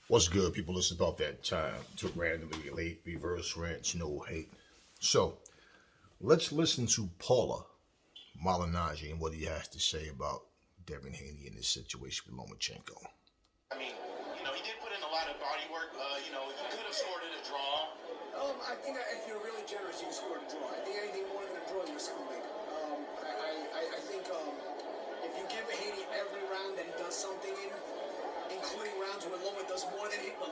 What's good, people? It's about that time to randomly late reverse ranch, no hate. So let's listen to Paula Malignaggi and what he has to say about Devin Haney in this situation with Lomachenko. I mean, he did put in a lot of body work. He could have scored it a draw. I think if you're really generous, you can score a draw. I think anything more than a draw, you're a scumbag. I think if you give Haney every round that he does something in, including rounds where Loma does more than him, but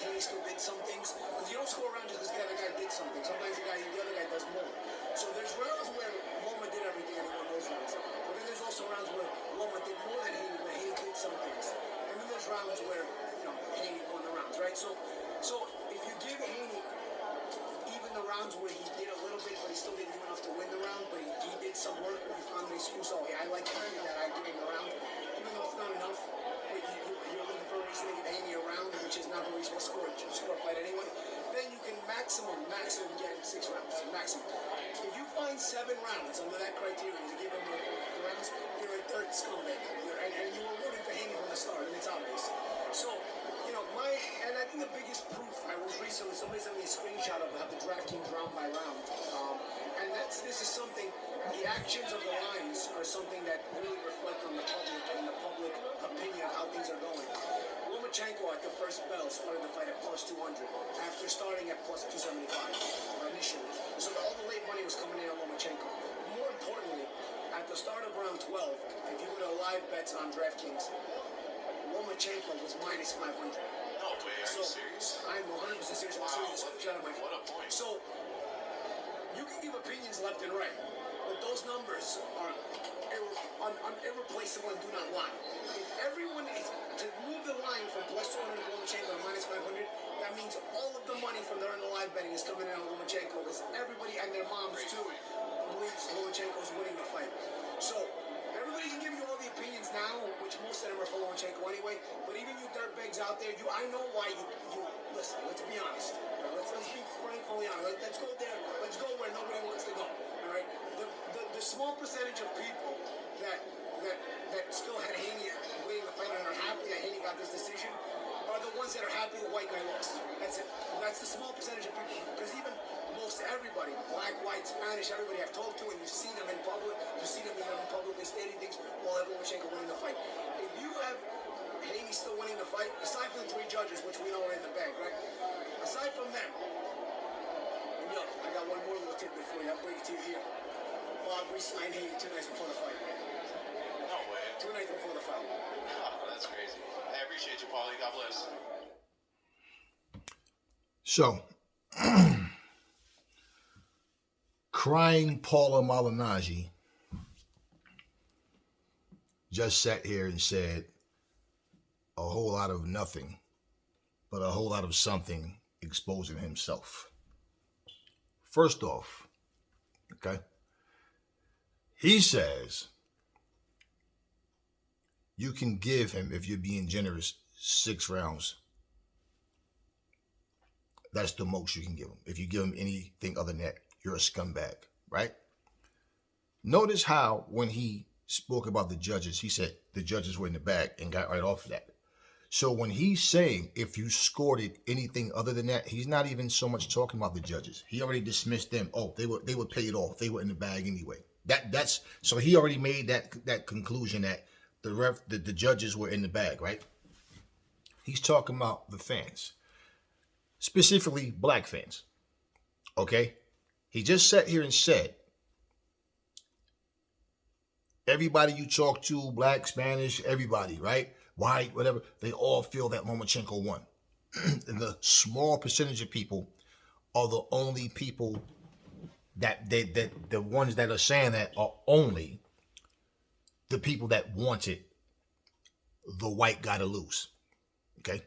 Haney still did some things. Because you don't score a round just because the other guy did something. Sometimes the other guy does more. So there's rounds where Loma did everything and he won those rounds. But then there's also rounds where Loma did more than Haney, but Haney did some things. And then there's rounds where Haney won the rounds, right? So if you give Haney even the rounds where he did a little bit, but he still didn't do enough to win the round, but he did some work, he found an excuse. Oh, yeah, I like Haney that I give him the round, even though it's not enough. But you're looking for a reason to give Haney a round, which is not the reason to score a fight anyway. Then you can maximum get him 6 rounds, maximum. If you find 7 rounds under that criteria to give him the rounds, you're a third scumbag. And you were rooting for Haney from the start, and it's obvious. So, and I think the biggest proof I was recently, somebody sent me a screenshot of how the DraftKings round by round. And this is something, the actions of the lines are something that really reflect on the public and the public opinion of how things are going. Lomachenko at the first bell started the fight at plus 200 after starting at plus 275 initially. So all the late money was coming in on Lomachenko. More importantly, at the start of round 12, if you were to live bets on DraftKings, Lomachenko was minus 500. No way, are you serious? I'm 100% serious. I'm serious. What a point. So, you can give opinions left and right, but those numbers are irreplaceable and do not lie. If everyone is to move the line from plus 200 to Lomachenko to minus 500, that means all of the money from during the live betting is coming in on Lomachenko because everybody and their moms too believes Lomachenko's winning the fight. So, everybody can give you all the opinions now, which most of them are for Lomachenko anyway. But even you dirtbags out there, I know why you listen. Let's be honest. Let's be frankly honest. Let's go there. Let's go where nobody wants to go. All right. The small percentage of people that still had Haney winning the fight and are happy that Haney got this decision are the ones that are happy the white guy lost. That's it. That's the small percentage of people. Because even most everybody, black, white, Spanish, everybody I've talked to, and you see them in public, you see them even in public stating things while everyone Lomachenko winning the fight. If you have Haney still winning the fight, aside from the 3 judges, which we know are in the bag, right? Aside from them, I got one more little tidbit for you. I'll bring it to you here. Bob re-signed Haney 2 nights before the fight. No way. 2 nights before the fight. Oh, that's crazy. I appreciate you, Paulie. God bless. So, crying Paula Malignaggi just sat here and said a whole lot of nothing, but a whole lot of something exposing himself. First off, okay, he says you can give him, if you're being generous, 6 rounds. That's the most you can give him. If you give him anything other than that, you're a scumbag, right? Notice how when he spoke about the judges, he said the judges were in the bag and got right off of that. So when he's saying if you scored it anything other than that, he's not even so much talking about the judges. He already dismissed them. Oh, they were paid off. They were in the bag anyway. That's so he already made that conclusion that the judges were in the bag, right? He's talking about the fans, specifically black fans. Okay? He just sat here and said, everybody you talk to, black, Spanish, everybody, right? White, whatever, they all feel that Lomachenko won. And the small percentage of people are the only people that the ones that are saying that are only the people that wanted the white guy to lose. Okay?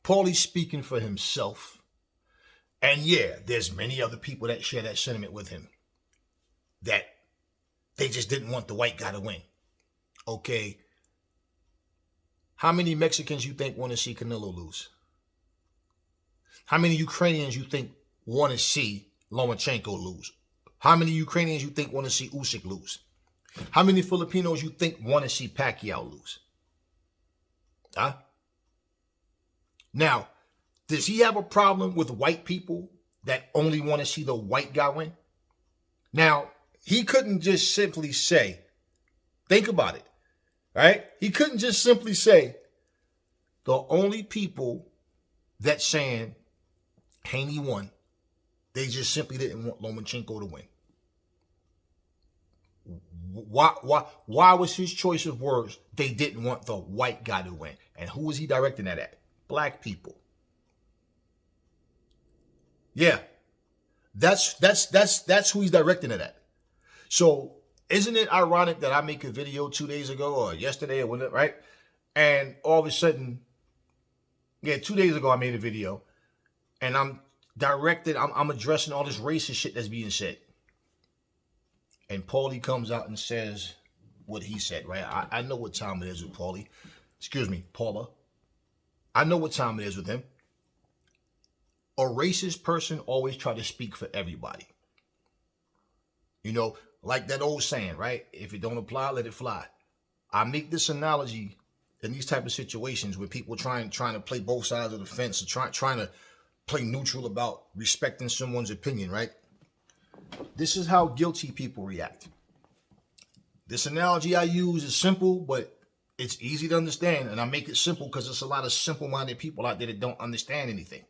Paulie's speaking for himself. And yeah, there's many other people that share that sentiment with him. That they just didn't want the white guy to win. Okay. How many Mexicans you think want to see Canelo lose? How many Ukrainians you think want to see Lomachenko lose? How many Ukrainians you think want to see Usyk lose? How many Filipinos you think want to see Pacquiao lose? Huh? Now, does he have a problem with white people that only want to see the white guy win? Now, he couldn't just simply say, think about it, right? He couldn't just simply say, the only people that saying Haney won, they just simply didn't want Lomachenko to win. Why was his choice of words, they didn't want the white guy to win? And who was he directing that at? Black people. Yeah. That's who he's directing it at. So isn't it ironic that I make a video 2 days ago or yesterday or whatever, right? And all of a sudden, 2 days ago I made a video and I'm addressing all this racist shit that's being said. And Paulie comes out and says what he said, right? I know what time it is with Paulie. Excuse me, Paula. I know what time it is with him. A racist person always try to speak for everybody. You know, like that old saying, right? If it don't apply, let it fly. I make this analogy in these type of situations where people trying to play both sides of the fence or trying to play neutral about respecting someone's opinion, right? This is how guilty people react. This analogy I use is simple, but it's easy to understand. And I make it simple because there's a lot of simple-minded people out there that don't understand anything.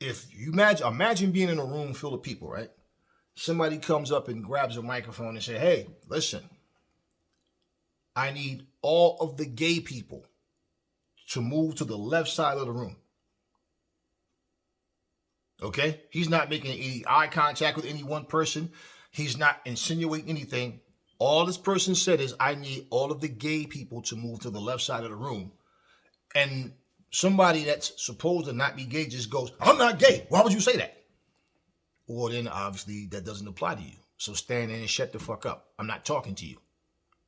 If you imagine being in a room full of people, right? Somebody comes up and grabs a microphone and say, hey, listen, I need all of the gay people to move to the left side of the room. Okay? He's not making any eye contact with any one person. He's not insinuating anything. All this person said is, I need all of the gay people to move to the left side of the room. And somebody that's supposed to not be gay just goes, I'm not gay. Why would you say that? Well, then obviously that doesn't apply to you. So stand there and shut the fuck up. I'm not talking to you.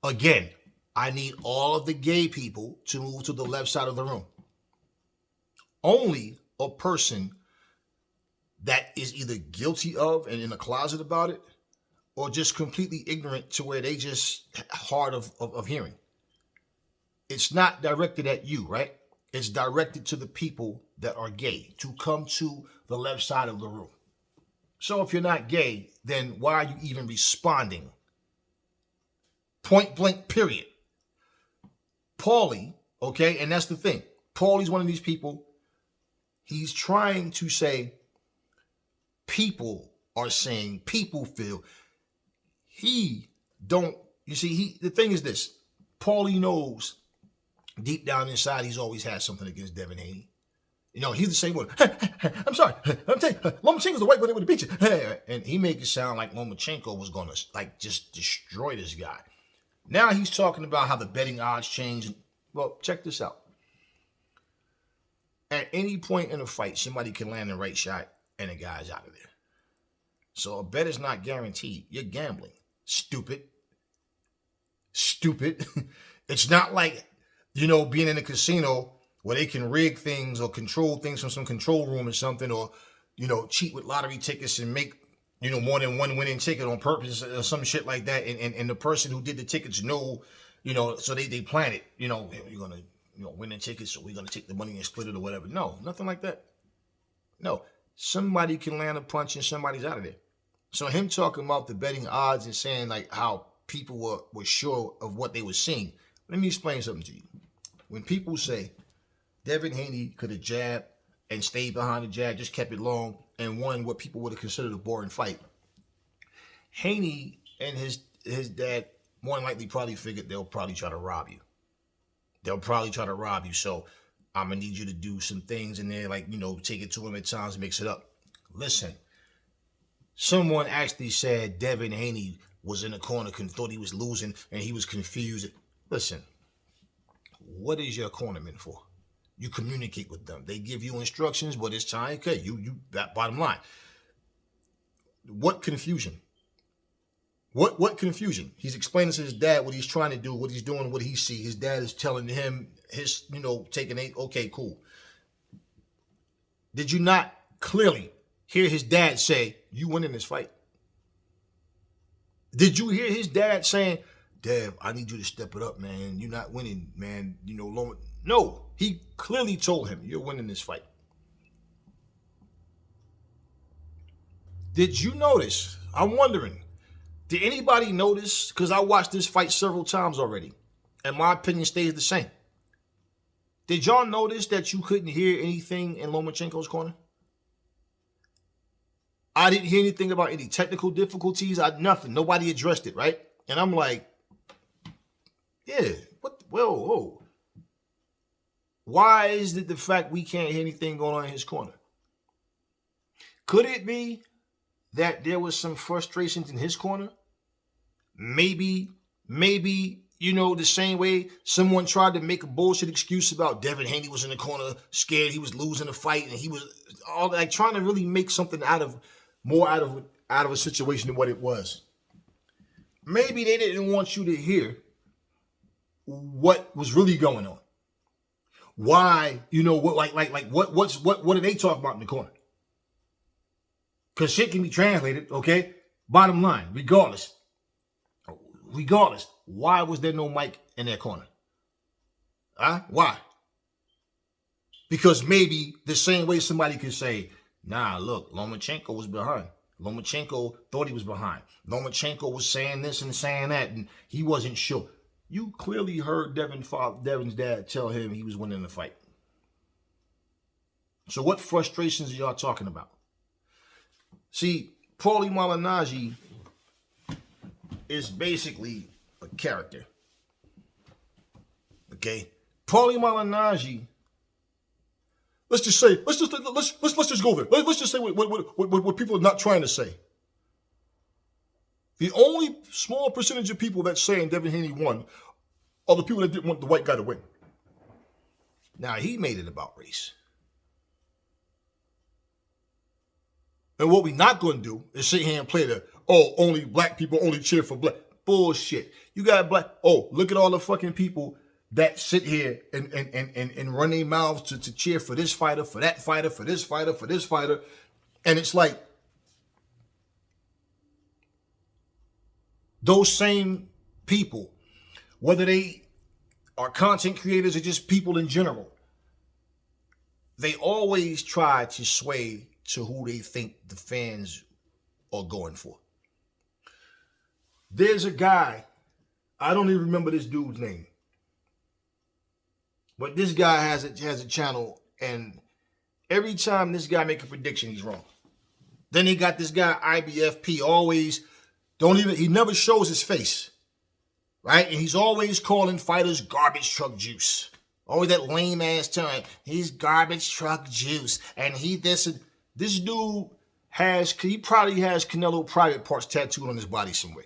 Again, I need all of the gay people to move to the left side of the room. Only a person that is either guilty of and in a closet about it, or just completely ignorant to where they just hard of hearing. It's not directed at you, right? It's directed to the people that are gay to come to the left side of the room. So if you're not gay, then why are you even responding? Point blank, period. Paulie, okay, and that's the thing. Paulie's one of these people. He's trying to say people are saying, people feel. He don't, you see, the thing is this. Paulie knows deep down inside he's always had something against Devin Haney. You know, he's the same one. I'm sorry. I'm telling you, Lomachenko's the white boy that would have beat you. And he make it sound like Lomachenko was going to like just destroy this guy. Now he's talking about how the betting odds changed. Well, check this out. At any point in a fight, somebody can land the right shot and the guy's out of there. So a bet is not guaranteed. You're gambling. Stupid. It's not like, you know, being in a casino where they can rig things or control things from some control room or something, or, you know, cheat with lottery tickets and make, you know, more than one winning ticket on purpose or some shit like that. And the person who did the tickets know, you know, so they plan it, you know, you're going to, you know, win the tickets, so we're going to take the money and split it or whatever. No, nothing like that. No, somebody can land a punch and somebody's out of there. So him talking about the betting odds and saying like how people were sure of what they were seeing. Let me explain something to you. When people say Devin Haney could have jabbed and stayed behind the jab, just kept it long and won what people would have considered a boring fight, Haney and his dad more than likely probably figured they'll probably try to rob you. So I'm going to need you to do some things in there, like, you know, take it to him at times, mix it up. Listen, someone actually said Devin Haney was in the corner, thought he was losing, and he was confused. Listen, what is your cornerman for? You communicate with them. They give you instructions, but it's time. Okay, you that bottom line. What confusion? What confusion? He's explaining to his dad what he's trying to do, what he's doing, what he sees. His dad is telling him his, you know, taking eight. Okay, cool. Did you not clearly hear his dad say, you win in this fight? Did you hear his dad saying, Dev, I need you to step it up, man. You're not winning, man. You know, Loma. No, he clearly told him, you're winning this fight. Did you notice? I'm wondering, did anybody notice? Because I watched this fight several times already, and my opinion stays the same. Did y'all notice that you couldn't hear anything in Lomachenko's corner? I didn't hear anything about any technical difficulties. Nothing. Nobody addressed it, right? And I'm like, yeah, what? Well, whoa. Why is it the fact we can't hear anything going on in his corner? Could it be that there was some frustrations in his corner? Maybe, you know, the same way someone tried to make a bullshit excuse about Devin Haney was in the corner, scared he was losing the fight, and he was all like trying to really make something out of a situation than what it was. Maybe they didn't want you to hear what was really going on. Why, you know, what what do they talk about in the corner? Because shit can be translated, okay? Bottom line, regardless, why was there no mic in that corner? Why? Because maybe the same way somebody could say, nah, look, Lomachenko was behind. Lomachenko thought he was behind. Lomachenko was saying this and saying that, and he wasn't sure. You clearly heard Devin's dad tell him he was winning the fight. So what frustrations are y'all talking about? See, Paulie Malignaggi is basically a character. Okay? Paulie Malignaggi, let's just go there. Let's just say what people are not trying to say. The only small percentage of people that saying Devin Haney won are the people that didn't want the white guy to win. Now, he made it about race. And what we're not going to do is sit here and play only black people only cheer for black. Bullshit. You got black. Oh, look at all the fucking people that sit here and run their mouths to cheer for this fighter, for that fighter, for this fighter, for this fighter. And it's like those same people, whether they are content creators or just people in general, they always try to sway to who they think the fans are going for. There's a guy, I don't even remember this dude's name, but this guy has a channel, and every time this guy make a prediction, he's wrong. Then he got this guy IBFP, he never shows his face, right? And he's always calling fighters garbage truck juice. Always that lame ass term. He's garbage truck juice, and this dude he probably has Canelo private parts tattooed on his body somewhere.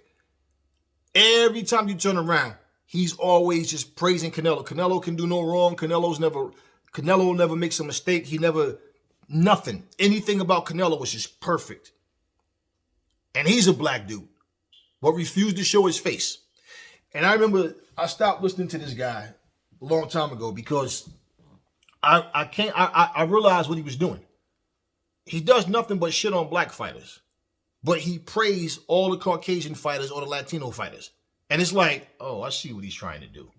Every time you turn around, he's always just praising Canelo. Canelo can do no wrong. Canelo never makes a mistake. Nothing. Anything about Canelo was just perfect. And he's a black dude, but refused to show his face. And I remember I stopped listening to this guy a long time ago because I realized what he was doing. He does nothing but shit on black fighters, but he praised all the Caucasian fighters or the Latino fighters. And it's like, oh, I see what he's trying to do.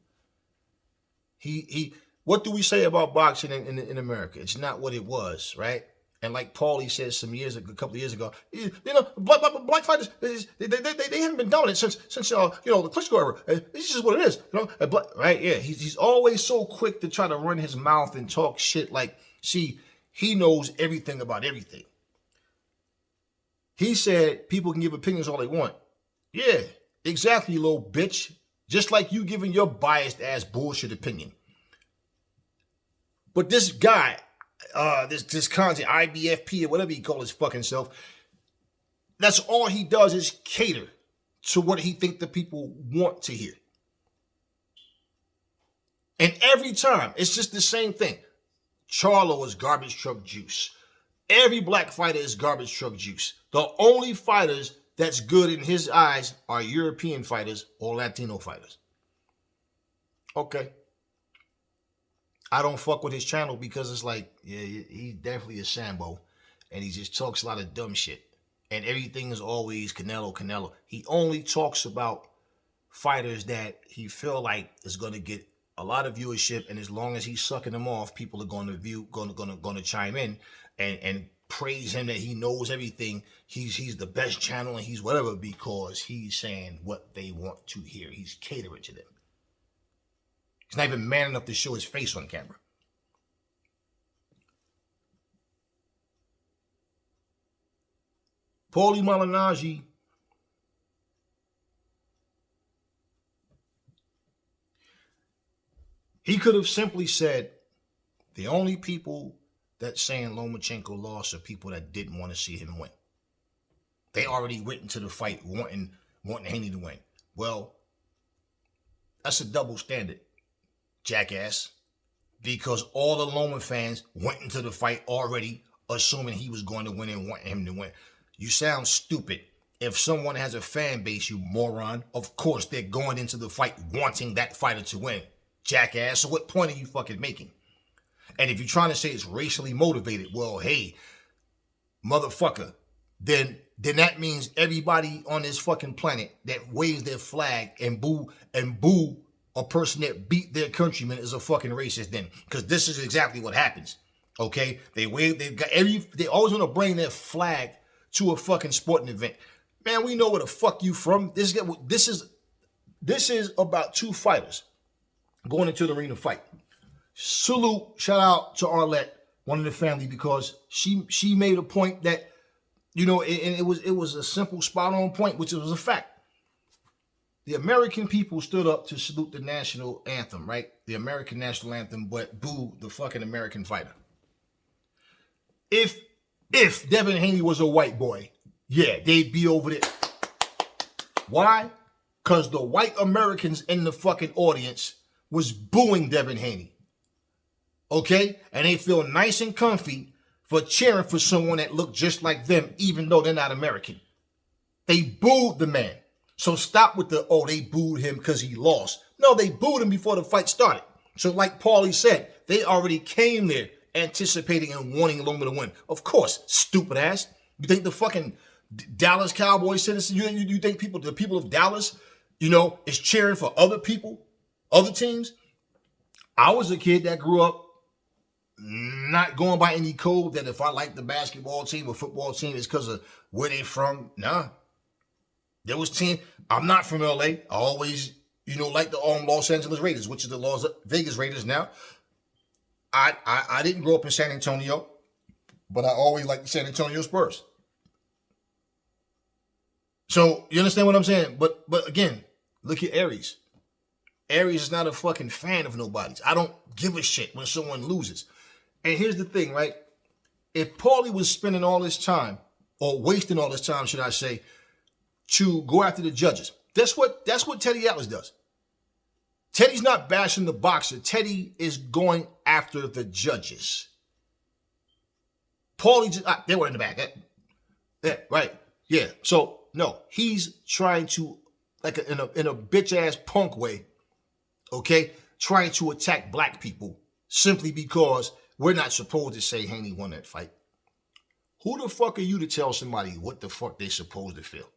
What do we say about boxing in America? It's not what it was, right? And like Paulie said a couple of years ago, you know, black fighters, they haven't been dominant since the Klitschko era. It's just what it is, you know. Right? Yeah, he's always so quick to try to run his mouth and talk shit. Like, see, he knows everything about everything. He said people can give opinions all they want. Yeah, exactly, little bitch. Just like you giving your biased ass bullshit opinion. But this guy, this content, IBFP or whatever he calls his fucking self, that's all he does is cater to what he thinks the people want to hear. And every time, it's just the same thing. Charlo is garbage truck juice. Every black fighter is garbage truck juice. The only fighters that's good in his eyes are European fighters or Latino fighters. Okay. I don't fuck with his channel because it's like, yeah, he's definitely a Sambo. And he just talks a lot of dumb shit. And everything is always Canelo. He only talks about fighters that he feel like is going to get a lot of viewership, and as long as he's sucking them off, people are going to chime in and praise him that he knows everything. He's the best channel and he's whatever because he's saying what they want to hear. He's catering to them. He's not even man enough to show his face on camera. Paulie Malignaggi he could have simply said the only people that saying Lomachenko lost are people that didn't want to see him win. They already went into the fight wanting Haney to win. Well, that's a double standard, jackass. Because all the Loma fans went into the fight already assuming he was going to win and wanting him to win. You sound stupid. If someone has a fan base, you moron, of course they're going into the fight wanting that fighter to win. Jackass. So what point are you fucking making? And if you're trying to say it's racially motivated, well, hey, motherfucker, then that means everybody on this fucking planet that waves their flag and boo a person that beat their countrymen is a fucking racist then. Because this is exactly what happens. Okay? They always want to bring their flag to a fucking sporting event. Man, we know where the fuck you from. This is about two fighters going into the arena fight. Salute, shout out to Arlette, one of the family, because she made a point that, you know, and it was a simple spot on point, which was a fact. The American people stood up to salute the national anthem, right? The American national anthem, but boo the fucking American fighter. If Devin Haney was a white boy, yeah, they'd be over there. Why? Because the white Americans in the fucking audience was booing Devin Haney. Okay? And they feel nice and comfy for cheering for someone that looked just like them, even though they're not American. They booed the man. So stop with they booed him because he lost. No, they booed him before the fight started. So like Paulie said, they already came there anticipating and wanting Loma to win. Of course, stupid ass. You think the fucking Dallas Cowboys citizens, you think the people of Dallas, you know, is cheering for other people, other teams? I was a kid that grew up not going by any code that if I like the basketball team or football team, it's because of where they from. Nah. There was team. I'm not from LA. I always, like the Los Angeles Raiders, which is the Las Vegas Raiders now. I didn't grow up in San Antonio, but I always liked the San Antonio Spurs. So you understand what I'm saying? But again, look at Aries. Aries is not a fucking fan of nobody's. I don't give a shit when someone loses. And here's the thing, right? If Paulie was spending all this time, or wasting all this time, should I say, to go after the judges, that's what Teddy Atlas does. Teddy's not bashing the boxer. Teddy is going after the judges. Paulie just, they were in the back. Yeah, right. Yeah. So no, he's trying to, like in a bitch ass punk way, okay, trying to attack black people simply because we're not supposed to say Haney won that fight. Who the fuck are you to tell somebody what the fuck they supposed to feel?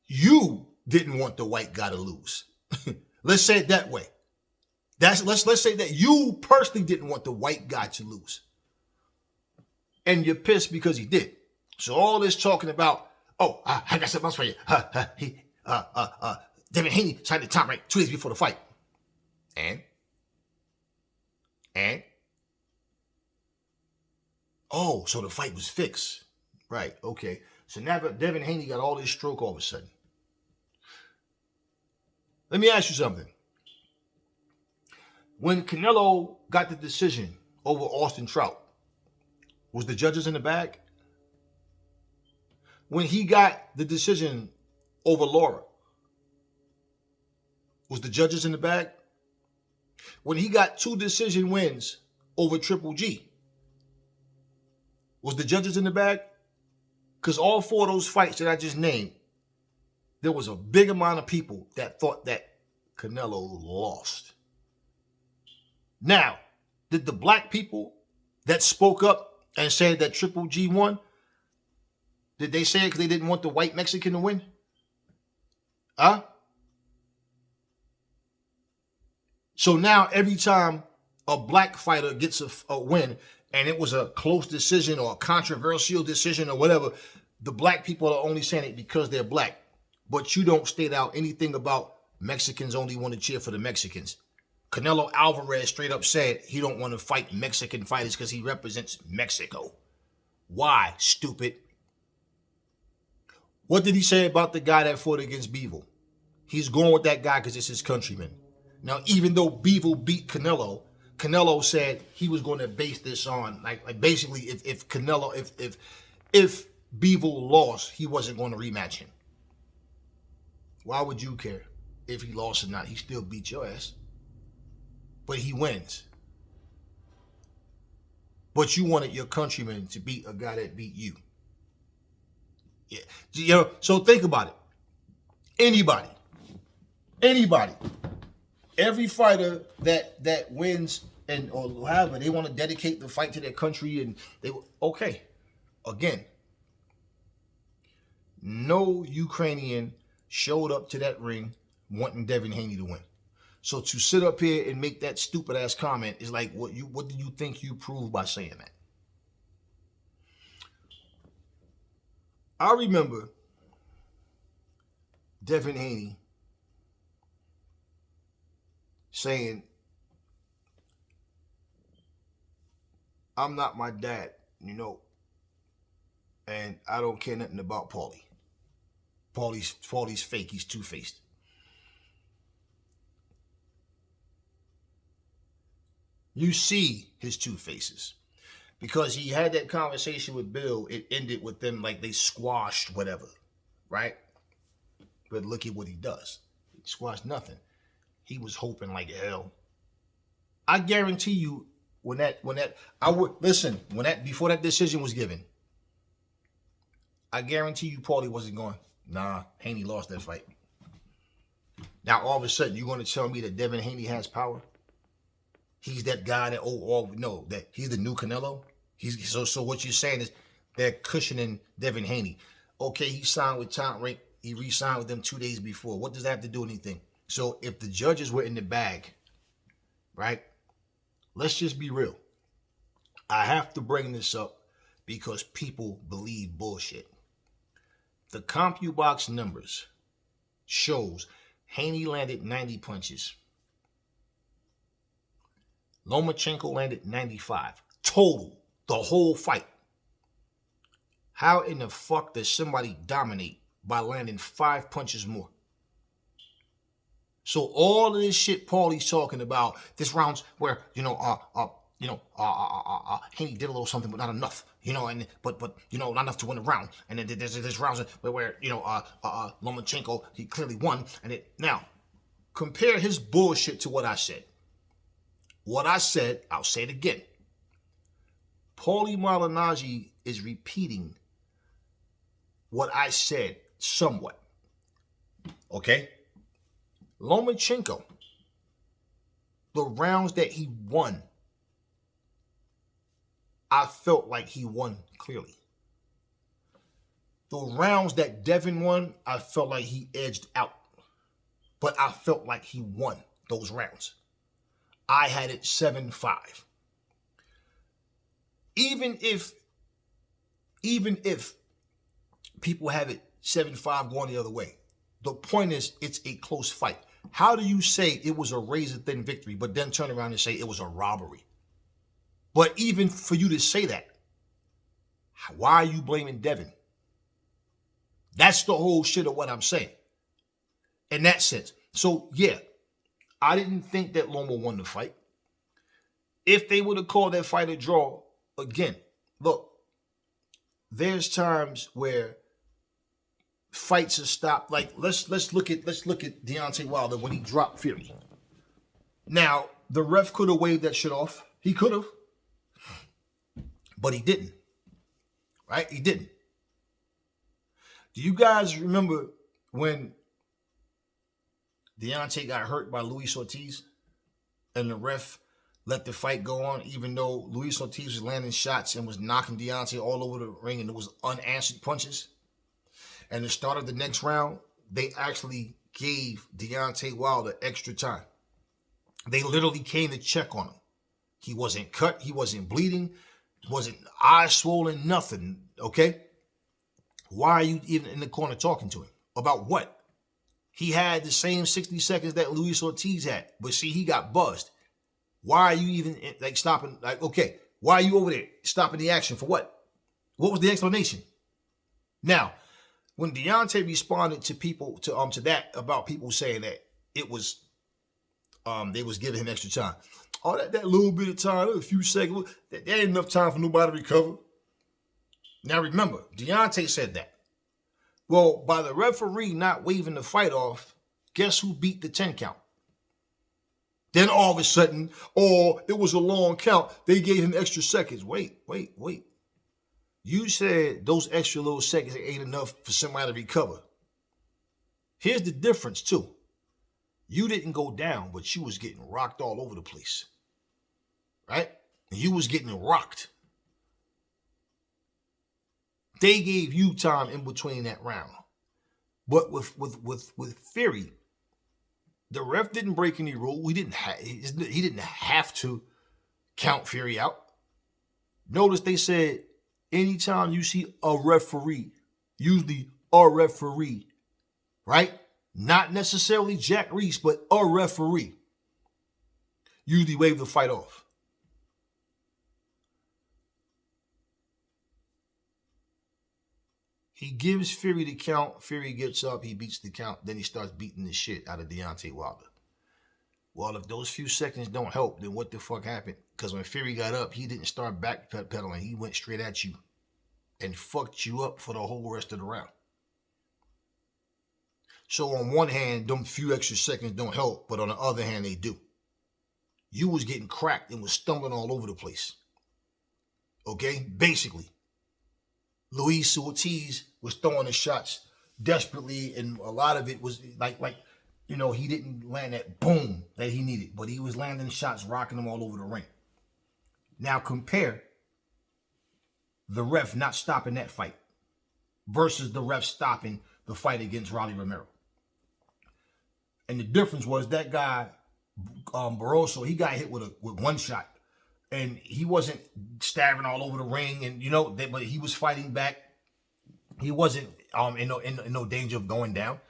You didn't want the white guy to lose. Let's say it that way. Let's say that you personally didn't want the white guy to lose. And you're pissed because he did. So all this talking about, I got something else for you. Devin Haney signed the top rank 2 days before the fight. And? Oh, so the fight was fixed. Right, okay. So now Devin Haney got all this stroke all of a sudden. Let me ask you something. When Canelo got the decision over Austin Trout, was the judges in the bag? When he got the decision over Laura, was the judges in the bag? When he got 2 decision wins over Triple G, was the judges in the bag? Because all 4 of those fights that I just named, there was a big amount of people that thought that Canelo lost. Now, did the black people that spoke up and said that Triple G won, did they say it because they didn't want the white Mexican to win? Huh? So now every time a black fighter gets a win and it was a close decision or a controversial decision or whatever, the black people are only saying it because they're black. But you don't state out anything about Mexicans only want to cheer for the Mexicans. Canelo Alvarez straight up said he don't want to fight Mexican fighters because he represents Mexico. Why, stupid? What did he say about the guy that fought against Bivol? He's going with that guy because it's his countryman. Now, even though Bivol beat Canelo, Canelo said he was going to base this on like basically if Canelo if Bivol lost, he wasn't going to rematch him. Why would you care if he lost or not? He still beat your ass, but he wins. But you wanted your countryman to beat a guy that beat you. Yeah, you know. So think about it. Anybody, every fighter that wins and or however they want to dedicate the fight to their country and they okay. Again, no Ukrainian showed up to that ring wanting Devin Haney to win. So to sit up here and make that stupid ass comment is like what do you think you proved by saying that? I remember Devin Haney saying, I'm not my dad, you know, and I don't care nothing about Paulie. Paulie's fake, he's two-faced. You see his two faces. Because he had that conversation with Bill, it ended with them like they squashed whatever, right? But look at what he does. He squashed nothing. He was hoping like hell. I guarantee you, before that decision was given, I guarantee you Paulie wasn't going, nah, Haney lost that fight. Now all of a sudden you're going to tell me that Devin Haney has power? He's that guy that that he's the new Canelo. So what you're saying is they're cushioning Devin Haney. Okay, he signed with Top Rank. He re-signed with them 2 days before. What does that have to do with anything? So if the judges were in the bag, right? Let's just be real. I have to bring this up because people believe bullshit. The CompuBox numbers shows Haney landed 90 punches. Lomachenko landed 95. Total. The whole fight. How in the fuck does somebody dominate by landing 5 punches more? So all of this shit Paulie's talking about, this rounds where, Haney did a little something, but not enough, but not enough to win the round. And then there's this rounds where Lomachenko, he clearly won. Now, compare his bullshit to what I said. What I said, I'll say it again. Paulie Malignaggi is repeating what I said somewhat. Okay? Lomachenko, the rounds that he won, I felt like he won clearly. The rounds that Devin won, I felt like he edged out. But I felt like he won those rounds. I had it 7-5. Even if people have it 7-5 going the other way, the point is it's a close fight. How do you say it was a razor-thin victory, but then turn around and say it was a robbery? But even for you to say that, why are you blaming Devin? That's the whole shit of what I'm saying. In that sense. So, yeah, I didn't think that Loma won the fight. If they would have called that fight a draw, again, look, there's times where fights are stopped. Like let's look at Deontay Wilder when he dropped Fury. Now, the ref could have waved that shit off. He could have. But he didn't. Right? He didn't. Do you guys remember when Deontay got hurt by Luis Ortiz and the ref let the fight go on even though Luis Ortiz was landing shots and was knocking Deontay all over the ring and it was unanswered punches? And the start of the next round, they actually gave Deontay Wilder extra time. They literally came to check on him. He wasn't cut. He wasn't bleeding. Wasn't eyes swollen, nothing, okay? Why are you even in the corner talking to him? About what? He had the same 60 seconds that Luis Ortiz had, but see, he got buzzed. Why are you even, like, stopping, like, okay, why are you over there stopping the action for what? What was the explanation? Now, when Deontay responded to people, to that, about people saying that it was, they was giving him extra time. Oh, that little bit of time, a few seconds, that ain't enough time for nobody to recover. Now remember, Deontay said that. Well, by the referee not waving the fight off, guess who beat the 10 count? Then all of a sudden, oh, it was a long count. They gave him extra seconds. Wait. You said those extra little seconds ain't enough for somebody to recover. Here's the difference, too. You didn't go down, but you was getting rocked all over the place. Right? And you was getting rocked. They gave you time in between that round. But with Fury, the ref didn't break any rule. He didn't have to count Fury out. Notice they said, anytime you see a referee, usually a referee, right? Not necessarily Jack Reese, but a referee, usually wave the fight off. He gives Fury the count. Fury gets up. He beats the count. Then he starts beating the shit out of Deontay Wilder. Well, if those few seconds don't help, then what the fuck happened? Because when Fury got up, he didn't start backpedaling. He went straight at you and fucked you up for the whole rest of the round. So on one hand, them few extra seconds don't help, but on the other hand, they do. You was getting cracked and was stumbling all over the place. Okay? Basically. Luis Ortiz was throwing the shots desperately, and a lot of it was like he didn't land that boom that he needed, but he was landing shots, rocking them all over the ring. Now compare the ref not stopping that fight versus the ref stopping the fight against Rolly Romero. And the difference was that guy, Barroso, he got hit with one shot. And he wasn't stabbing all over the ring, and but he was fighting back. He wasn't in no danger of going down.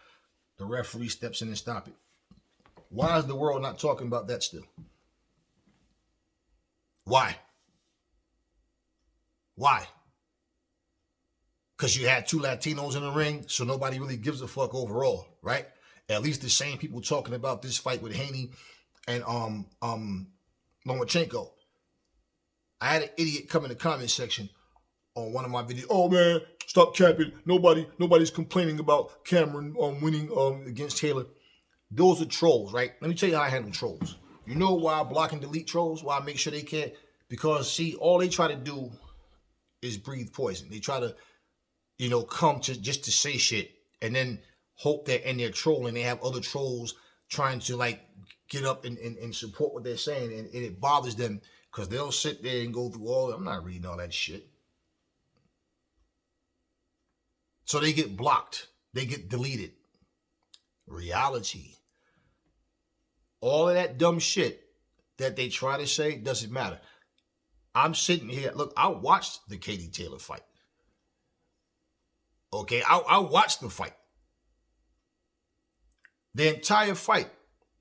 The referee steps in and stop it. Why is the world not talking about that still? Why? Because you had two Latinos in the ring, so nobody really gives a fuck overall, right? At least the same people talking about this fight with Haney and Lomachenko. I had an idiot come in the comment section on one of my videos. Oh man, stop capping. Nobody's complaining about Cameron winning against Taylor. Those are trolls, right? Let me tell you how I handle trolls. You know why I block and delete trolls? Why I make sure they can't? Because see, all they try to do is breathe poison. They try to, come to just to say shit and then hope that in their trolling they have other trolls trying to get up and support what they're saying, and it bothers them. Because they'll sit there and go through I'm not reading all that shit. So they get blocked. They get deleted. Reality. All of that dumb shit that they try to say doesn't matter. I'm sitting here. Look, I watched the Katie Taylor fight. Okay, I watched the fight. The entire fight.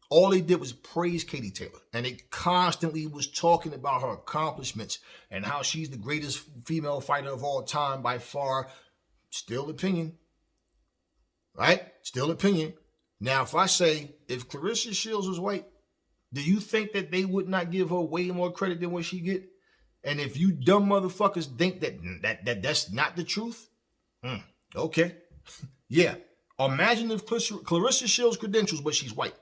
All they did was praise Katie Taylor, and they constantly was talking about her accomplishments and how she's the greatest female fighter of all time by far. Still opinion, right? Still opinion. Now, if I say, if Clarissa Shields was white, do you think that they would not give her way more credit than what she get? And if you dumb motherfuckers think that's not the truth, okay. Yeah. Imagine if Clarissa Shields' credentials, but she's white.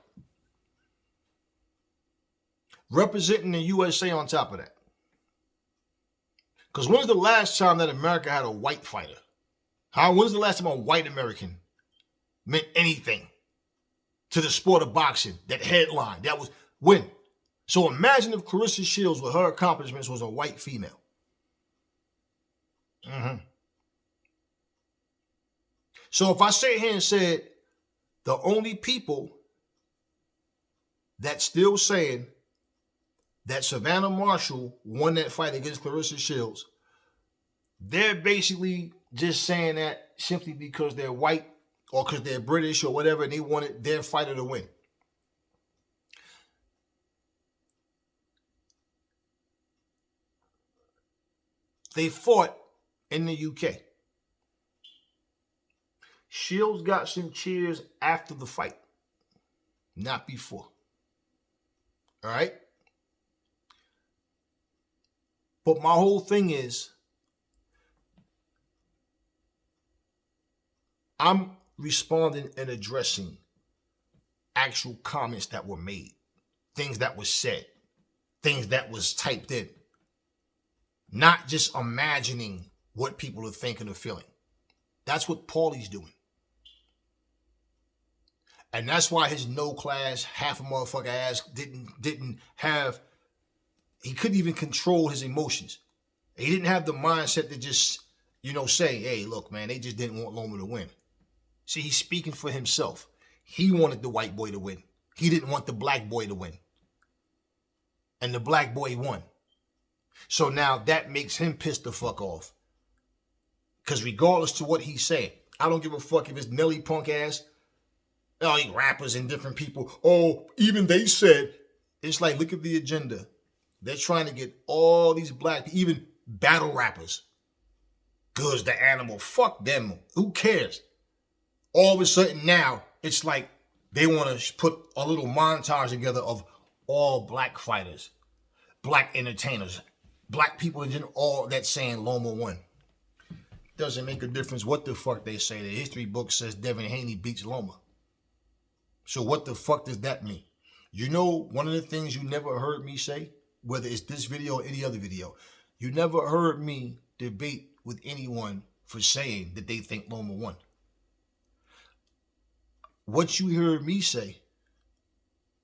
Representing the USA on top of that. Because when's the last time that America had a white fighter? When's the last time a white American meant anything to the sport of boxing? That headline, that was when? So imagine if Clarissa Shields with her accomplishments was a white female. So if I sit here and said The only people that's still saying that Savannah Marshall won that fight against Clarissa Shields, they're basically just saying that simply because they're white or because they're British or whatever, and they wanted their fighter to win. They fought in the UK. Shields got some cheers after the fight, not before. All right? But my whole thing is, I'm responding and addressing actual comments that were made, things that was said, things that was typed in. Not just imagining what people are thinking or feeling. That's what Paulie's doing. And that's why his no class, half a motherfucker ass didn't have, he couldn't even control his emotions. He didn't have the mindset to just, say, hey, look, man, they just didn't want Loma to win. See, he's speaking for himself. He wanted the white boy to win. He didn't want the black boy to win. And the black boy won. So now that makes him pissed the fuck off. Because regardless to what he's saying, I don't give a fuck if it's Nelly punk ass, rappers and different people. Oh, even they said, it's like, look at the agenda. They're trying to get all these black, even battle rappers. Good's the animal. Fuck them. Who cares? All of a sudden now, it's like they want to put a little montage together of all black fighters, black entertainers, black people in general, all that saying Loma won. Doesn't make a difference what the fuck they say. The history book says Devin Haney beats Loma. So what the fuck does that mean? One of the things you never heard me say, whether it's this video or any other video, you never heard me debate with anyone for saying that they think Loma won. What you heard me say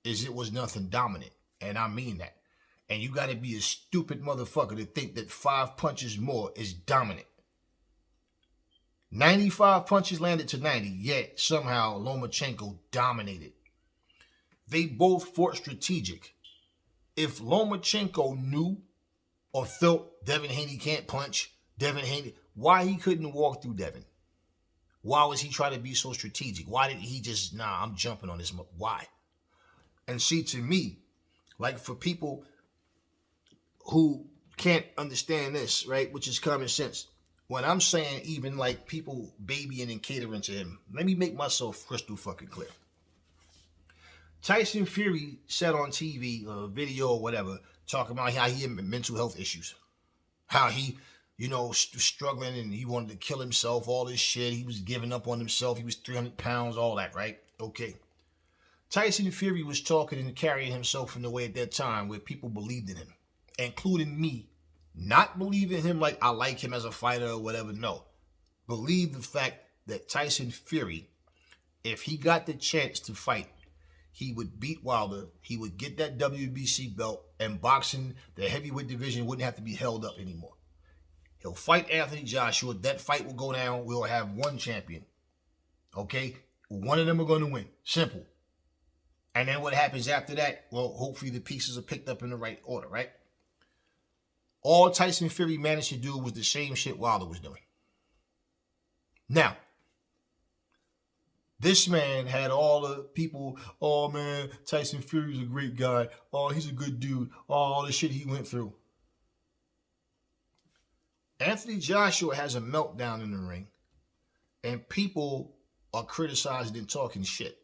is it was nothing dominant. And I mean that. And you got to be a stupid motherfucker to think that 5 punches more is dominant. 95 punches landed to 90, yet somehow Lomachenko dominated. They both fought strategic. If Lomachenko knew or felt Devin Haney can't punch, why he couldn't walk through Devin? Why was he trying to be so strategic? Why did he just, I'm jumping on this? Why? And see, to me, like for people who can't understand this, right, which is common sense, when I'm saying even like people babying and catering to him, let me make myself crystal fucking clear. Tyson Fury said on TV, or video or whatever, talking about how he had mental health issues. How he, struggling and he wanted to kill himself, all this shit. He was giving up on himself. He was 300 pounds, all that, right? Okay. Tyson Fury was talking and carrying himself in a way at that time where people believed in him, including me. Not believing him like I like him as a fighter or whatever, no. Believe the fact that Tyson Fury, if he got the chance to fight, he would beat Wilder, he would get that WBC belt, and boxing, the heavyweight division wouldn't have to be held up anymore. He'll fight Anthony Joshua, that fight will go down, we'll have one champion. Okay? One of them are going to win. Simple. And then what happens after that? Well, hopefully the pieces are picked up in the right order, right? All Tyson Fury managed to do was the same shit Wilder was doing. Now, this man had all the people, oh man, Tyson Fury's a great guy. Oh, he's a good dude. Oh, all the shit he went through. Anthony Joshua has a meltdown in the ring, and people are criticizing and talking shit.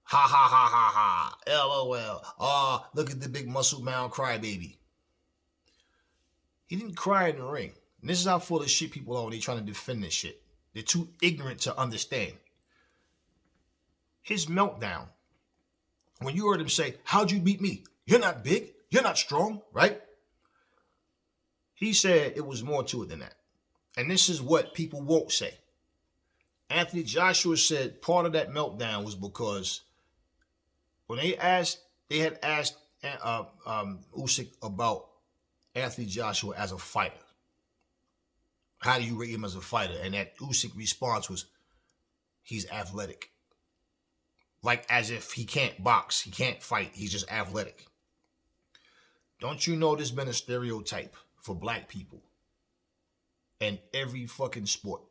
Ha ha ha ha ha. LOL. Oh, look at the big muscle bound crybaby. He didn't cry in the ring. And this is how full of shit people are when they're trying to defend this shit. They're too ignorant to understand. His meltdown, when you heard him say, how'd you beat me? You're not big. You're not strong, right? He said it was more to it than that. And this is what people won't say. Anthony Joshua said part of that meltdown was because when they had asked Usyk about Anthony Joshua as a fighter. How do you rate him as a fighter? And that Usyk response was, he's athletic. like as if he can't box, he can't fight, he's just athletic. Don't you know there's been a stereotype for black people in every fucking sport?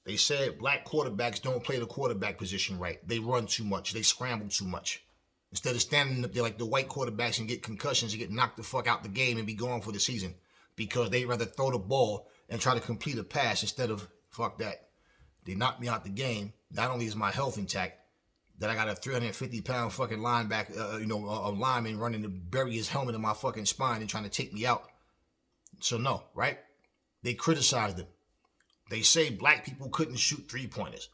They said black quarterbacks don't play the quarterback position right. They run too much. They scramble too much. Instead of standing up there like the white quarterbacks and get concussions and get knocked the fuck out the game and be gone for the season, because they rather throw the ball and try to complete a pass instead of, fuck that. They knocked me out the game. Not only is my health intact, that I got a 350-pound fucking linebacker, a lineman running to bury his helmet in my fucking spine and trying to take me out. So no, right? They criticized him. They say black people couldn't shoot 3-pointers,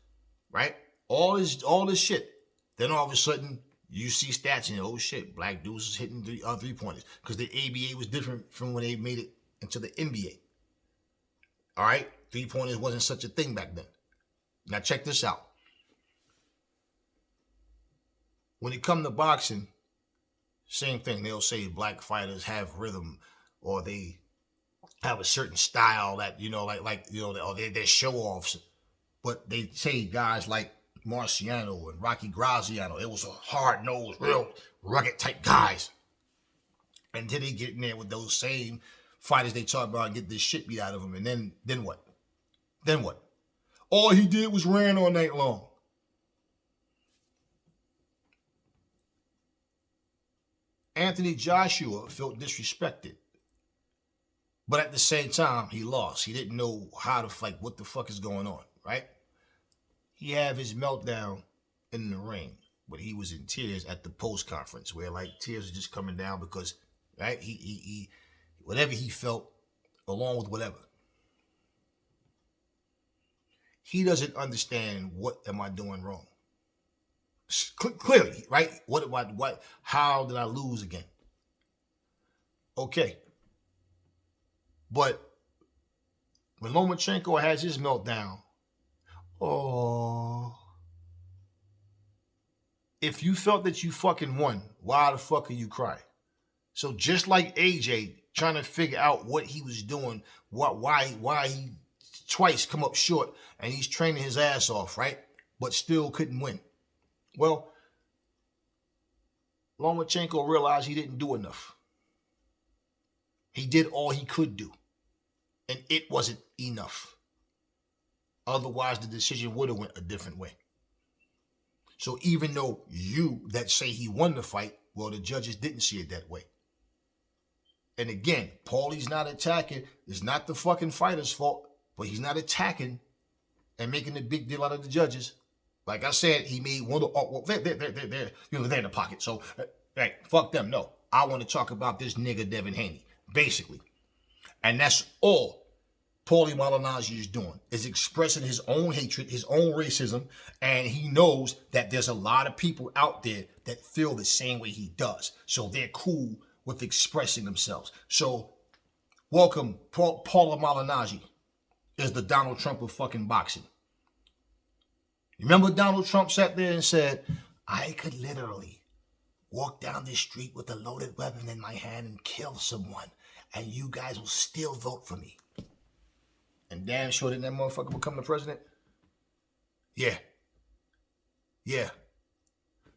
right? All this shit. Then all of a sudden, you see stats and oh shit, black dudes is hitting 3-pointers because the ABA was different from when they made it into the NBA. All right, 3-pointers wasn't such a thing back then. Now check this out. When it comes to boxing, same thing. They'll say black fighters have rhythm, or they have a certain style that, or they're show-offs. But they say guys like Marciano and Rocky Graziano, it was a hard-nosed, real rugged type guys. And then they get in there with those same fighters they talk about and get this shit beat out of them. And then what? Then what? All he did was ran all night long. Anthony Joshua felt disrespected. But at the same time, he lost. He didn't know how to fight. What the fuck is going on, right? He had his meltdown in the ring, but he was in tears at the post conference, where like tears are just coming down because, right? He whatever he felt, along with whatever. He doesn't understand what am I doing wrong. Clearly, right? How did I lose again? Okay. But when Lomachenko has his meltdown, if you felt that you fucking won, why the fuck are you crying? So just like AJ trying to figure out what he was doing, why he twice come up short, and he's training his ass off, right? But still couldn't win. Well, Lomachenko realized he didn't do enough. He did all he could do, and it wasn't enough. Otherwise, the decision would have went a different way. So even though you that say he won the fight, well, the judges didn't see it that way. And again, Paulie's not attacking. It's not the fucking fighter's fault, but he's not attacking and making a big deal out of the judges. Like I said, he made one of they're in the pocket. So, hey, fuck them. No, I want to talk about this nigga Devin Haney, basically. And that's all Paulie Malignaggi is doing, is expressing his own hatred, his own racism, and he knows that there's a lot of people out there that feel the same way he does. So they're cool with expressing themselves. So, welcome, Paulie Malignaggi is the Donald Trump of fucking boxing. Remember Donald Trump sat there and said, I could literally walk down this street with a loaded weapon in my hand and kill someone, and you guys will still vote for me. And damn sure didn't that motherfucker become the president? Yeah.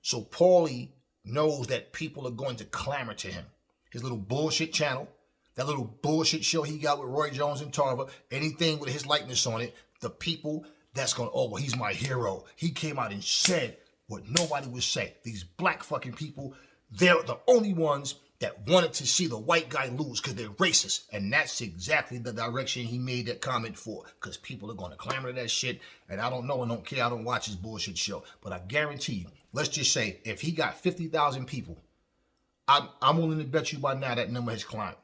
So Paulie knows that people are going to clamor to him. His little bullshit channel, that little bullshit show he got with Roy Jones and Tarver, anything with his likeness on it, the people that's going, oh, well, he's my hero. He came out and said what nobody would say. These black fucking people, they're the only ones that wanted to see the white guy lose because they're racist. And that's exactly the direction he made that comment for, because people are going to clamor to that shit. And I don't know and don't care. I don't watch his bullshit show. But I guarantee you, let's just say, if he got 50,000 people, I'm willing to bet you by now that number has climbed.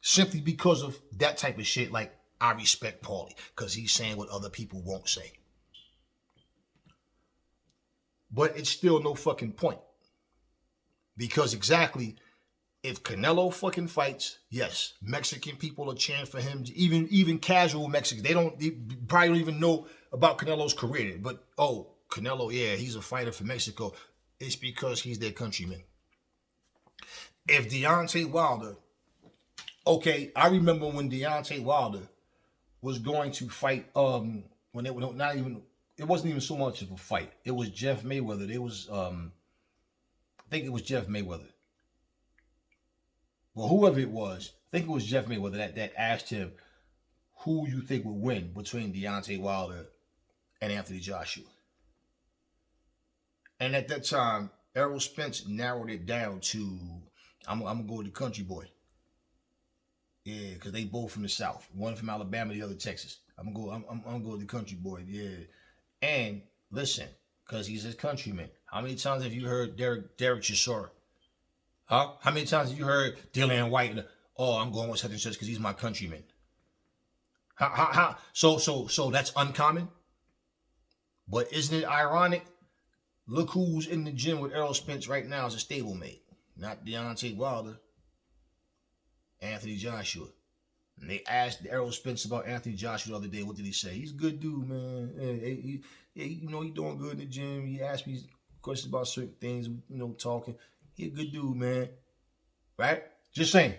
Simply because of that type of shit, like, I respect Paulie because he's saying what other people won't say. But it's still no fucking point. Because exactly, if Canelo fucking fights, yes, Mexican people are cheering for him. Even casual Mexicans, they probably don't even know about Canelo's career. But, oh, Canelo, yeah, he's a fighter for Mexico. It's because he's their countryman. If Deontay Wilder, okay, I remember when Deontay Wilder was going to fight, when they were not even it wasn't even so much of a fight. It was Jeff Mayweather. It was I think it was Jeff Mayweather. Well, whoever it was, I think it was Jeff Mayweather that asked him who you think would win between Deontay Wilder and Anthony Joshua. And at that time, Errol Spence narrowed it down to, I'm gonna go with the country boy. Yeah, because they both from the South. One from Alabama, the other Texas. I'm gonna go with the country boy. Yeah. And listen, because he's his countryman. How many times have you heard Derek Chisora? Huh? How many times have you heard Dillian White? Oh, I'm going with such and such because he's my countryman. How? So that's uncommon. But isn't it ironic? Look who's in the gym with Errol Spence right now as a stablemate. Not Deontay Wilder. Anthony Joshua. And they asked Errol Spence about Anthony Joshua the other day. What did he say? He's a good dude, man. Hey, you know, he's doing good in the gym. He asked me questions about certain things, you know, talking. He a good dude, man. Right? Just saying.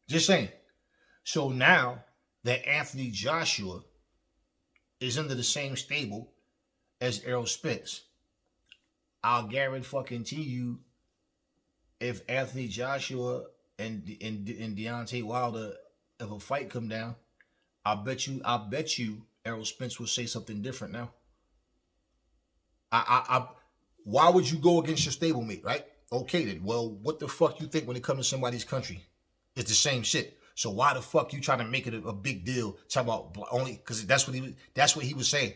Just saying. So now that Anthony Joshua is under the same stable as Errol Spence, I'll guarantee you, if Anthony Joshua and Deontay Wilder, if a fight come down, I bet you Errol Spence will say something different now. Why would you go against your stablemate, right? Okay then. Well, what the fuck you think when it comes to somebody's country? It's the same shit. So why the fuck you trying to make it a big deal? Talk about only because that's what he was saying.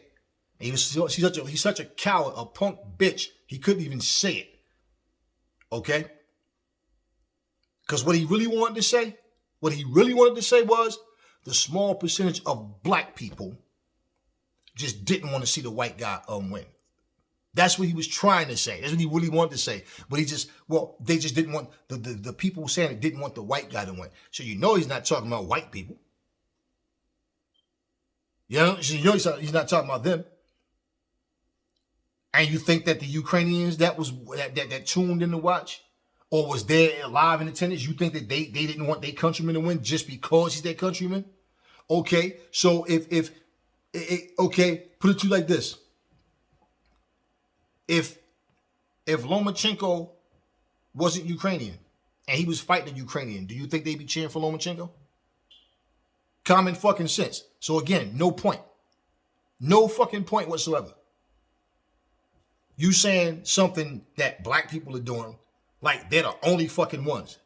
And he's such a coward, a punk bitch. He couldn't even say it. Okay? Because what he really wanted to say was the small percentage of black people just didn't want to see the white guy win. That's what he was trying to say. That's what he really wanted to say. But they just didn't want, the people saying it didn't want the white guy to win. So you know he's not talking about white people. You know he's not talking about them. And you think that the Ukrainians that tuned in to watch or was there live in attendance, you think that they didn't want their countryman to win just because he's their countryman? Okay, so if put it to you like this. If Lomachenko wasn't Ukrainian and he was fighting a Ukrainian, do you think they'd be cheering for Lomachenko? Common fucking sense. So again, no point. No fucking point whatsoever. You saying something that black people are doing like they're the only fucking ones.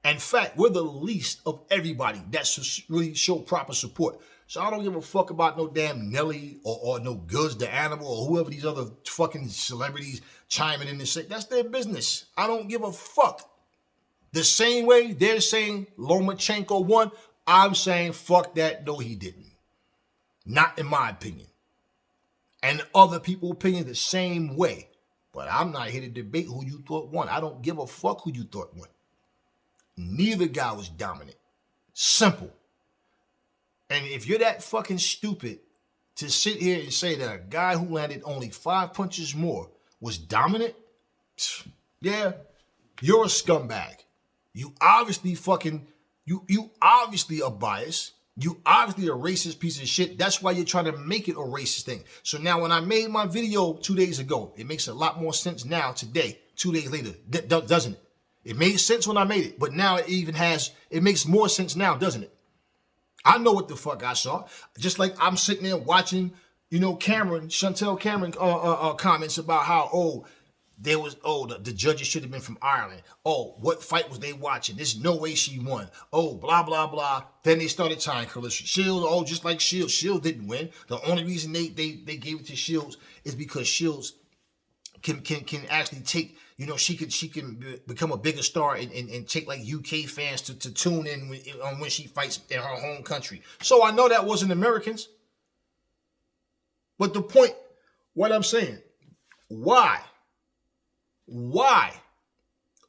In fact, we're the least of everybody that's really show proper support. So I don't give a fuck about no damn Nelly or no Goods the Animal or whoever these other fucking celebrities chiming in and say. That's their business. I don't give a fuck. The same way they're saying Lomachenko won, I'm saying fuck that. No, he didn't. Not in my opinion. And other people's opinion the same way. But I'm not here to debate who you thought won. I don't give a fuck who you thought won. Neither guy was dominant. Simple. And if you're that fucking stupid to sit here and say that a guy who landed only 5 punches more was dominant, yeah, you're a scumbag. You obviously you obviously are biased. You obviously a racist piece of shit. That's why you're trying to make it a racist thing. So now when I made my video 2 days ago, it makes a lot more sense now today, 2 days later, doesn't it? It made sense when I made it, but now it makes more sense now, doesn't it? I know what the fuck I saw. Just like I'm sitting there watching, Chantel Cameron comments about how, the judges should have been from Ireland. Oh, what fight was they watching? There's no way she won. Oh, blah, blah, blah. Then they started tying Clarissa Shields. Just like Shields. Shields didn't win. The only reason they gave it to Shields is because Shields can actually take, she can become a bigger star and take like UK fans to tune in when she fights in her home country. So I know that wasn't Americans. But the point, what I'm saying, why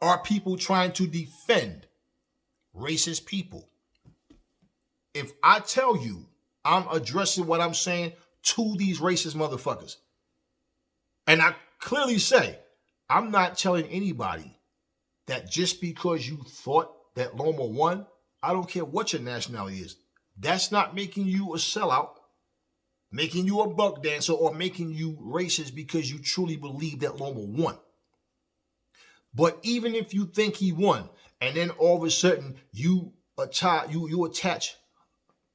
are people trying to defend racist people? If I tell you I'm addressing what I'm saying to these racist motherfuckers, and I clearly say I'm not telling anybody that just because you thought that Loma won, I don't care what your nationality is, that's not making you a sellout. making you a buck dancer, or making you racist because you truly believe that Loma won. But even if you think he won, and then all of a sudden you attach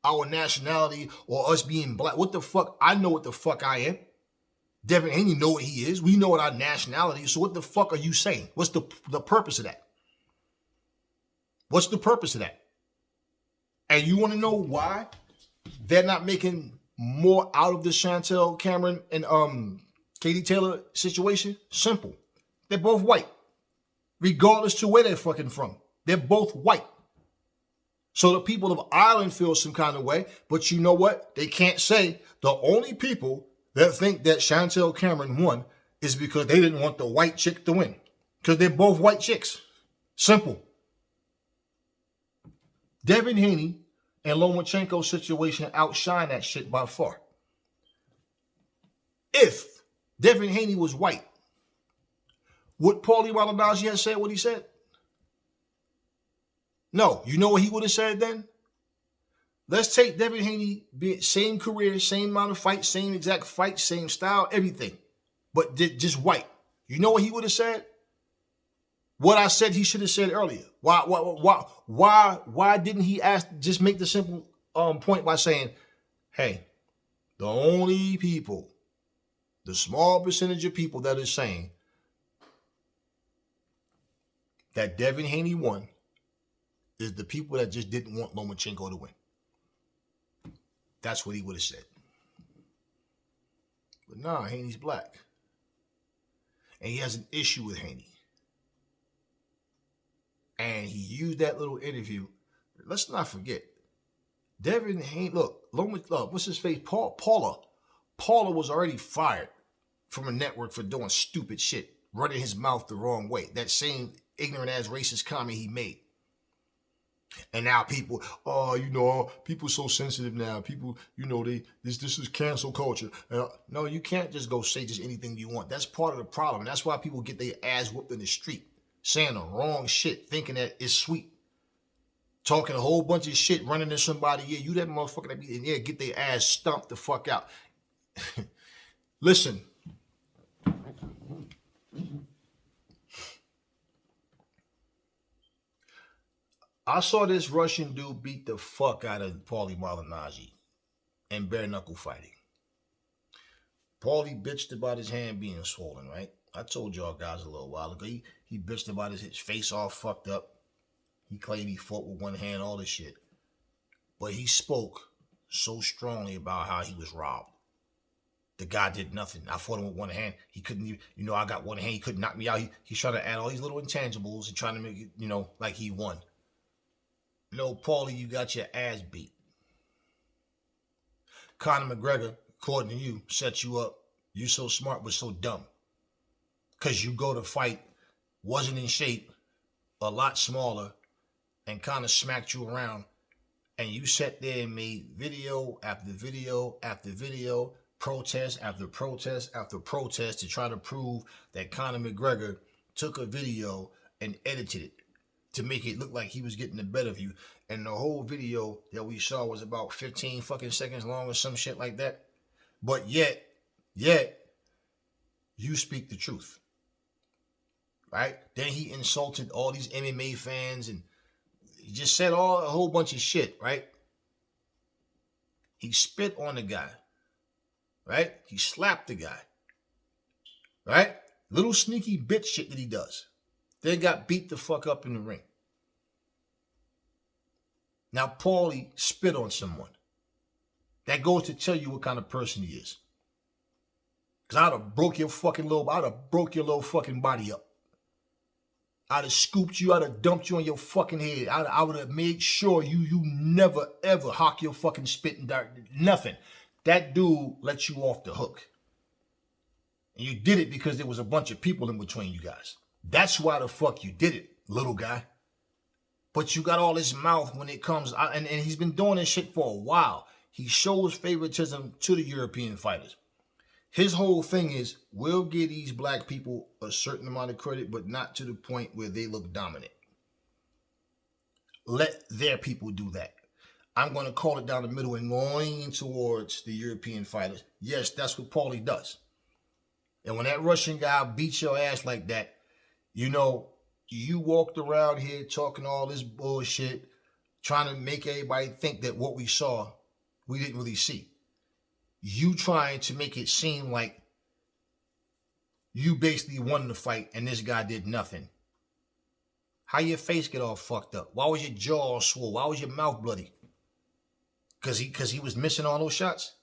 our nationality or us being black, what the fuck? I know what the fuck I am. Devin Haney know what he is. We know what our nationality is. So what the fuck are you saying? What's the purpose of that? What's the purpose of that? And you want to know why they're not making more out of the Chantel Cameron and Katie Taylor situation? Simple. They're both white. Regardless to where they're fucking from. They're both white. So the people of Ireland feel some kind of way, but you know what? They can't say the only people that think that Chantel Cameron won is because they didn't want the white chick to win. Because they're both white chicks. Simple. Devin Haney and Lomachenko's situation outshine that shit by far. If Devin Haney was white, would Paulie Malignaggi have said what he said? No. You know what he would have said then? Let's take Devin Haney, same career, same amount of fights, same exact fight, same style, everything. But just white. You know what he would have said? What I said he should have said earlier. Why didn't he just make the simple point by saying, hey, the only people, the small percentage of people that is saying that Devin Haney won is the people that just didn't want Lomachenko to win. That's what he would have said. But nah, Haney's black. And he has an issue with Haney. And he used that little interview. Let's not forget, Devin Haney, look, what's his face? Paula was already fired from a network for doing stupid shit, running his mouth the wrong way. That same ignorant ass racist comment he made. And now people, people so sensitive now. People, this is cancel culture. No, you can't just go say just anything you want. That's part of the problem. And that's why people get their ass whooped in the street, saying the wrong shit, thinking that it's sweet. Talking a whole bunch of shit, running to somebody, yeah, you that motherfucker that be in there, get their ass stomped the fuck out. Listen. I saw this Russian dude beat the fuck out of Paulie Malignaggi in bare knuckle fighting. Paulie bitched about his hand being swollen, right? I told y'all guys a little while ago. He bitched about his face all fucked up. He claimed he fought with one hand, all this shit. But he spoke so strongly about how he was robbed. The guy did nothing. I fought him with one hand. He couldn't even, I got one hand. He couldn't knock me out. He's trying to add all these little intangibles and trying to make it, like he won. No, Paulie, you got your ass beat. Conor McGregor, according to you, set you up. You so smart but so dumb. Because you go to fight, wasn't in shape, a lot smaller, and kind of smacked you around. And you sat there and made video after video after video, protest after protest after protest to try to prove that Conor McGregor took a video and edited it to make it look like he was getting the better of you. And the whole video that we saw was about 15 fucking seconds long or some shit like that. But yet, you speak the truth. Right? Then he insulted all these MMA fans and he just said a whole bunch of shit, right? He spit on the guy. Right? He slapped the guy. Right? Little sneaky bitch shit that he does. Then got beat the fuck up in the ring. Now, Paulie spit on someone. That goes to tell you what kind of person he is. Because I'd have broke your little fucking body up. I'd have scooped you, I'd have dumped you on your fucking head. I would have made sure you never, ever hawk your fucking spit and dart. Nothing. That dude let you off the hook. And you did it because there was a bunch of people in between you guys. That's why the fuck you did it, little guy. But you got all this mouth when it comes, and he's been doing this shit for a while. He shows favoritism to the European fighters. His whole thing is, we'll give these black people a certain amount of credit, but not to the point where they look dominant. Let their people do that. I'm going to call it down the middle and lean towards the European fighters. Yes, that's what Paulie does. And when that Russian guy beats your ass like that, you know, you walked around here talking all this bullshit, trying to make everybody think that what we saw, we didn't really see. You trying to make it seem like you basically won the fight and this guy did nothing. How your face get all fucked up? Why was your jaw all swole? Why was your mouth bloody? Because he was missing all those shots?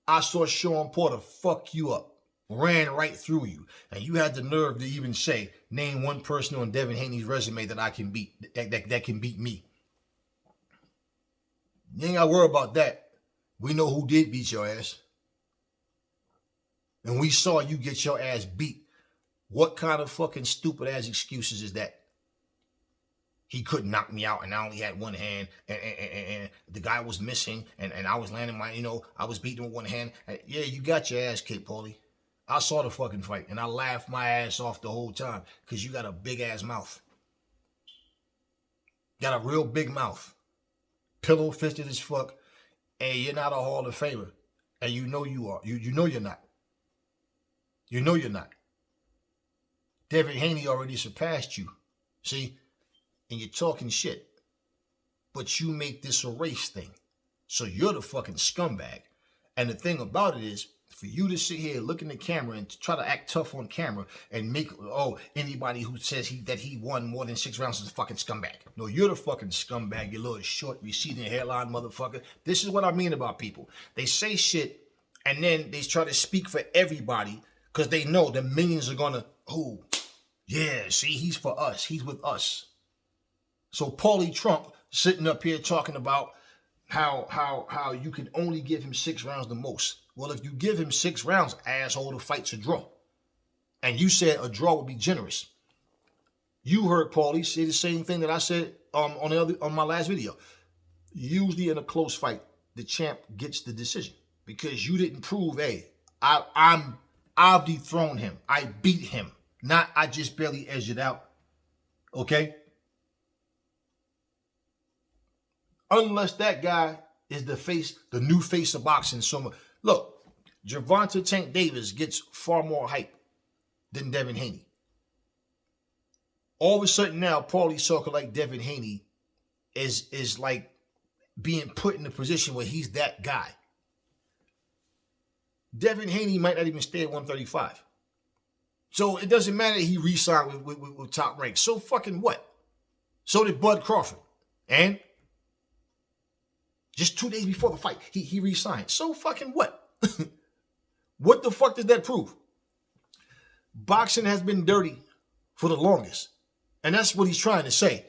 I saw Sean Porter fuck you up, ran right through you, and you had the nerve to even say, name one person on Devin Haney's resume that I can beat, that can beat me. You ain't got to worry about that. We know who did beat your ass. And we saw you get your ass beat. What kind of fucking stupid ass excuses is that? He couldn't knock me out and I only had one hand and the guy was missing and I was landing my, I was beating with one hand. Yeah, you got your ass kicked, Paulie. I saw the fucking fight and I laughed my ass off the whole time because you got a big ass mouth. Got a real big mouth. Pillow fisted as fuck. And you're not a Hall of Famer. And you know you are. You know you're not. You know you're not. Devin Haney already surpassed you. See? And you're talking shit. But you make this a race thing. So you're the fucking scumbag. And the thing about it is, for you to sit here, look in the camera and to try to act tough on camera and make, anybody who says that he won more than 6 rounds is a fucking scumbag. No, you're the fucking scumbag, you little short, receding hairline motherfucker. This is what I mean about people. They say shit and then they try to speak for everybody because they know the millions are gonna, yeah, see, he's for us. He's with us. So Paulie Trump sitting up here talking about how you can only give him 6 rounds the most. Well, if you give him 6 rounds, asshole, the fight's a draw. And you said a draw would be generous. You heard Paulie say the same thing that I said on my last video. Usually in a close fight, the champ gets the decision because you didn't prove, hey, I've dethroned him. I beat him. Not I just barely edged it out. Okay? Unless that guy is the new face of boxing. So look, Gervonta Tank Davis gets far more hype than Devin Haney. All of a sudden now, Paulie talking like Devin Haney is like being put in a position where he's that guy. Devin Haney might not even stay at 135. So it doesn't matter he re-signed with Top Rank. So fucking what? So did Bud Crawford. And just 2 days before the fight, he re-signed. So fucking what? What the fuck does that prove? Boxing has been dirty for the longest. And that's what he's trying to say.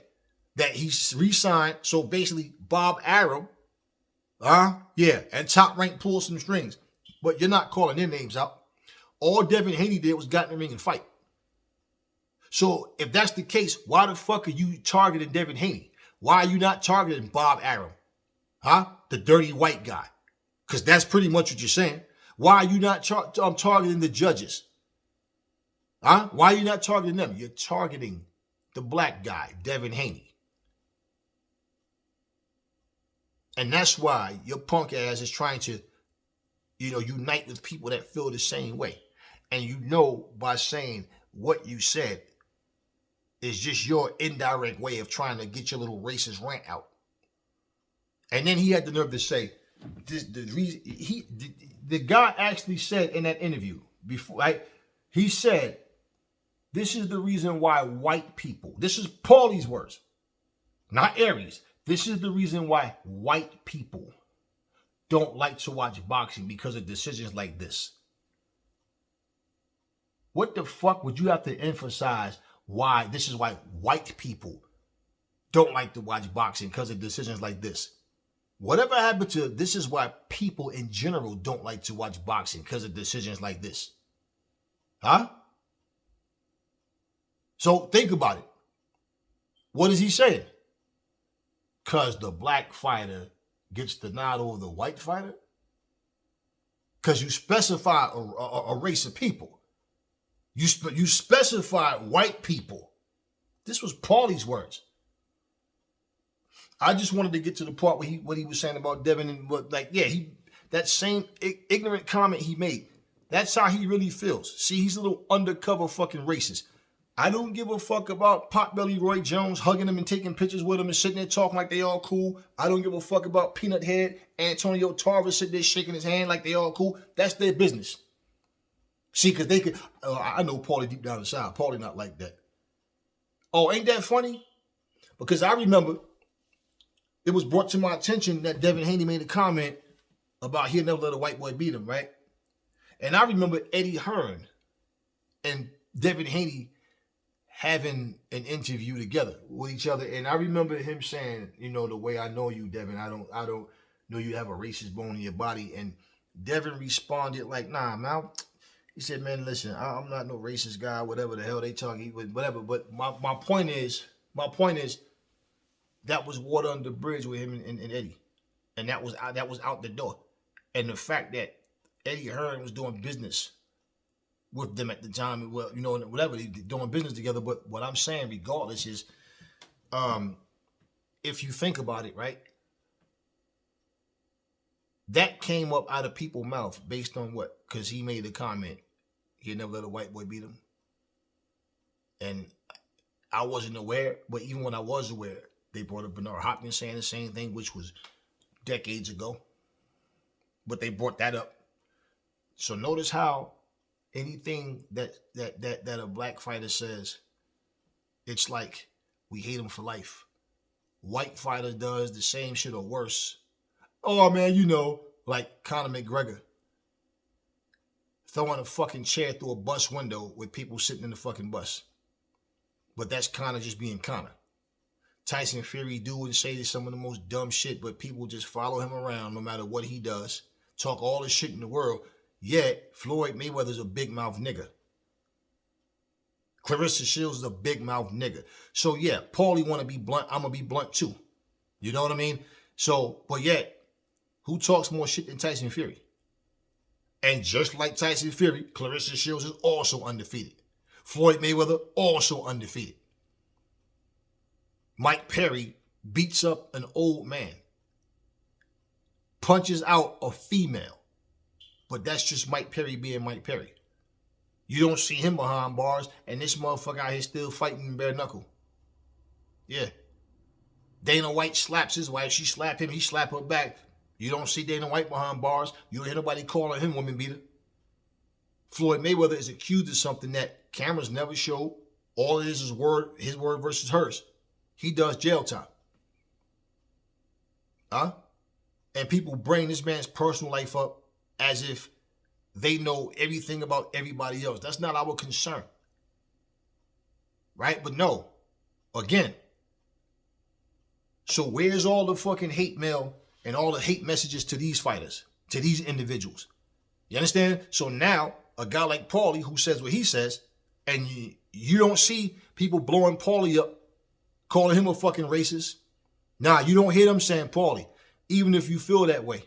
That he's re-signed. So basically, Bob Arum, and Top Rank pulls some strings. But you're not calling their names out. All Devin Haney did was get in the ring and fight. So if that's the case, why the fuck are you targeting Devin Haney? Why are you not targeting Bob Arum? The dirty white guy. Because that's pretty much what you're saying. Why are you not targeting the judges? Why are you not targeting them? You're targeting the black guy, Devin Haney. And that's why your punk ass is trying to, unite with people that feel the same way. And by saying what you said is just your indirect way of trying to get your little racist rant out. And then he had the nerve to say, the guy actually said in that interview before, right? He said, this is the reason why white people, this is Paulie's words, not Aries. This is the reason why white people don't like to watch boxing because of decisions like this. What the fuck would you have to emphasize why this is why white people don't like to watch boxing because of decisions like this? Whatever happened to this is why people in general don't like to watch boxing because of decisions like this? So think about it. What is he saying? Because the black fighter gets the nod over the white fighter? Because you specify a race of people. You specify white people. This was Paulie's words. I just wanted to get to the part where what he was saying about Devin and what, like, yeah, that same ignorant comment he made. That's how he really feels. See, he's a little undercover fucking racist. I don't give a fuck about Potbelly Roy Jones hugging him and taking pictures with him and sitting there talking like they all cool. I don't give a fuck about Peanut Head Antonio Tarver sitting there shaking his hand like they all cool. That's their business. See, because they could, I know Paulie deep down inside. Paulie not like that. Oh, ain't that funny? Because I remember it was brought to my attention that Devin Haney made a comment about he'll never let a white boy beat him, right? And I remember Eddie Hearn and Devin Haney having an interview together with each other. And I remember him saying, you know, the way I know you, Devin, I don't know you have a racist bone in your body. And Devin responded like, nah, man. He said, man, listen, I'm not no racist guy, whatever the hell they talking, whatever. But my point is, that was water under the bridge with him and Eddie. And that was out the door. And the fact that Eddie Hearn was doing business with them at the time, well, you know, whatever, they doing business together. But what I'm saying, regardless, is if you think about it, right, that came up out of people's mouth based on what? Because he made a comment. He'd never let a white boy beat him. And I wasn't aware, but even when I was aware, they brought up Bernard Hopkins saying the same thing, which was decades ago. But they brought that up. So notice how anything that a black fighter says, it's like we hate him for life. White fighter does the same shit or worse. Oh man, you know, like Conor McGregor throwing a fucking chair through a bus window with people sitting in the fucking bus. But that's Conor just being Conor. Tyson Fury do and say some of the most dumb shit, but people just follow him around no matter what he does. Talk all the shit in the world. Yet, Floyd Mayweather's a big mouth nigga. Clarissa Shields is a big mouth nigga. So yeah, Paulie want to be blunt. I'm going to be blunt too. You know what I mean? So, but yet, who talks more shit than Tyson Fury? And just like Tyson Fury, Clarissa Shields is also undefeated. Floyd Mayweather also undefeated. Mike Perry beats up an old man. Punches out a female. But that's just Mike Perry being Mike Perry. You don't see him behind bars, and this motherfucker out here still fighting bare knuckle. Yeah. Dana White slaps his wife. She slap him. He slap her back. You don't see Dana White behind bars. You don't hear nobody calling him woman beater. Floyd Mayweather is accused of something that cameras never showed. All it is his word versus hers. He does jail time. Huh? And people bring this man's personal life up as if they know everything about everybody else. That's not our concern. Right? But no. Again. So where's all the fucking hate mail and all the hate messages to these fighters, to these individuals? You understand? So now, a guy like Paulie who says what he says, and you don't see people blowing Paulie up, calling him a fucking racist. Nah, you don't hear them saying, Paulie, even if you feel that way,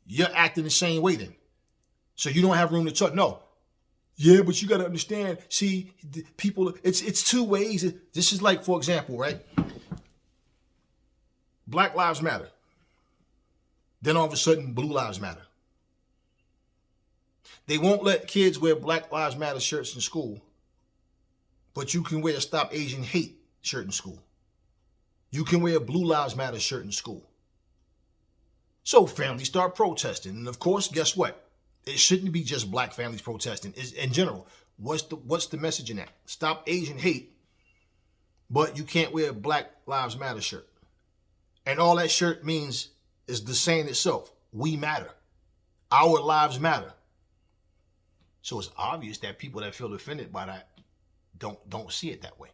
you're acting the same way then. So you don't have room to talk. No. Yeah, but you got to understand, see, people, it's two ways. This is like, for example, right? Black Lives Matter. Then all of a sudden, Blue Lives Matter. They won't let kids wear Black Lives Matter shirts in school, but you can wear a Stop Asian Hate shirt in school. You can wear a Blue Lives Matter shirt in school. So families start protesting. And of course, guess what? It shouldn't be just black families protesting. It's, in general, what's the message in that? Stop Asian hate, but you can't wear a Black Lives Matter shirt. And all that shirt means is the saying itself. We matter. Our lives matter. So it's obvious that people that feel offended by that don't see it that way.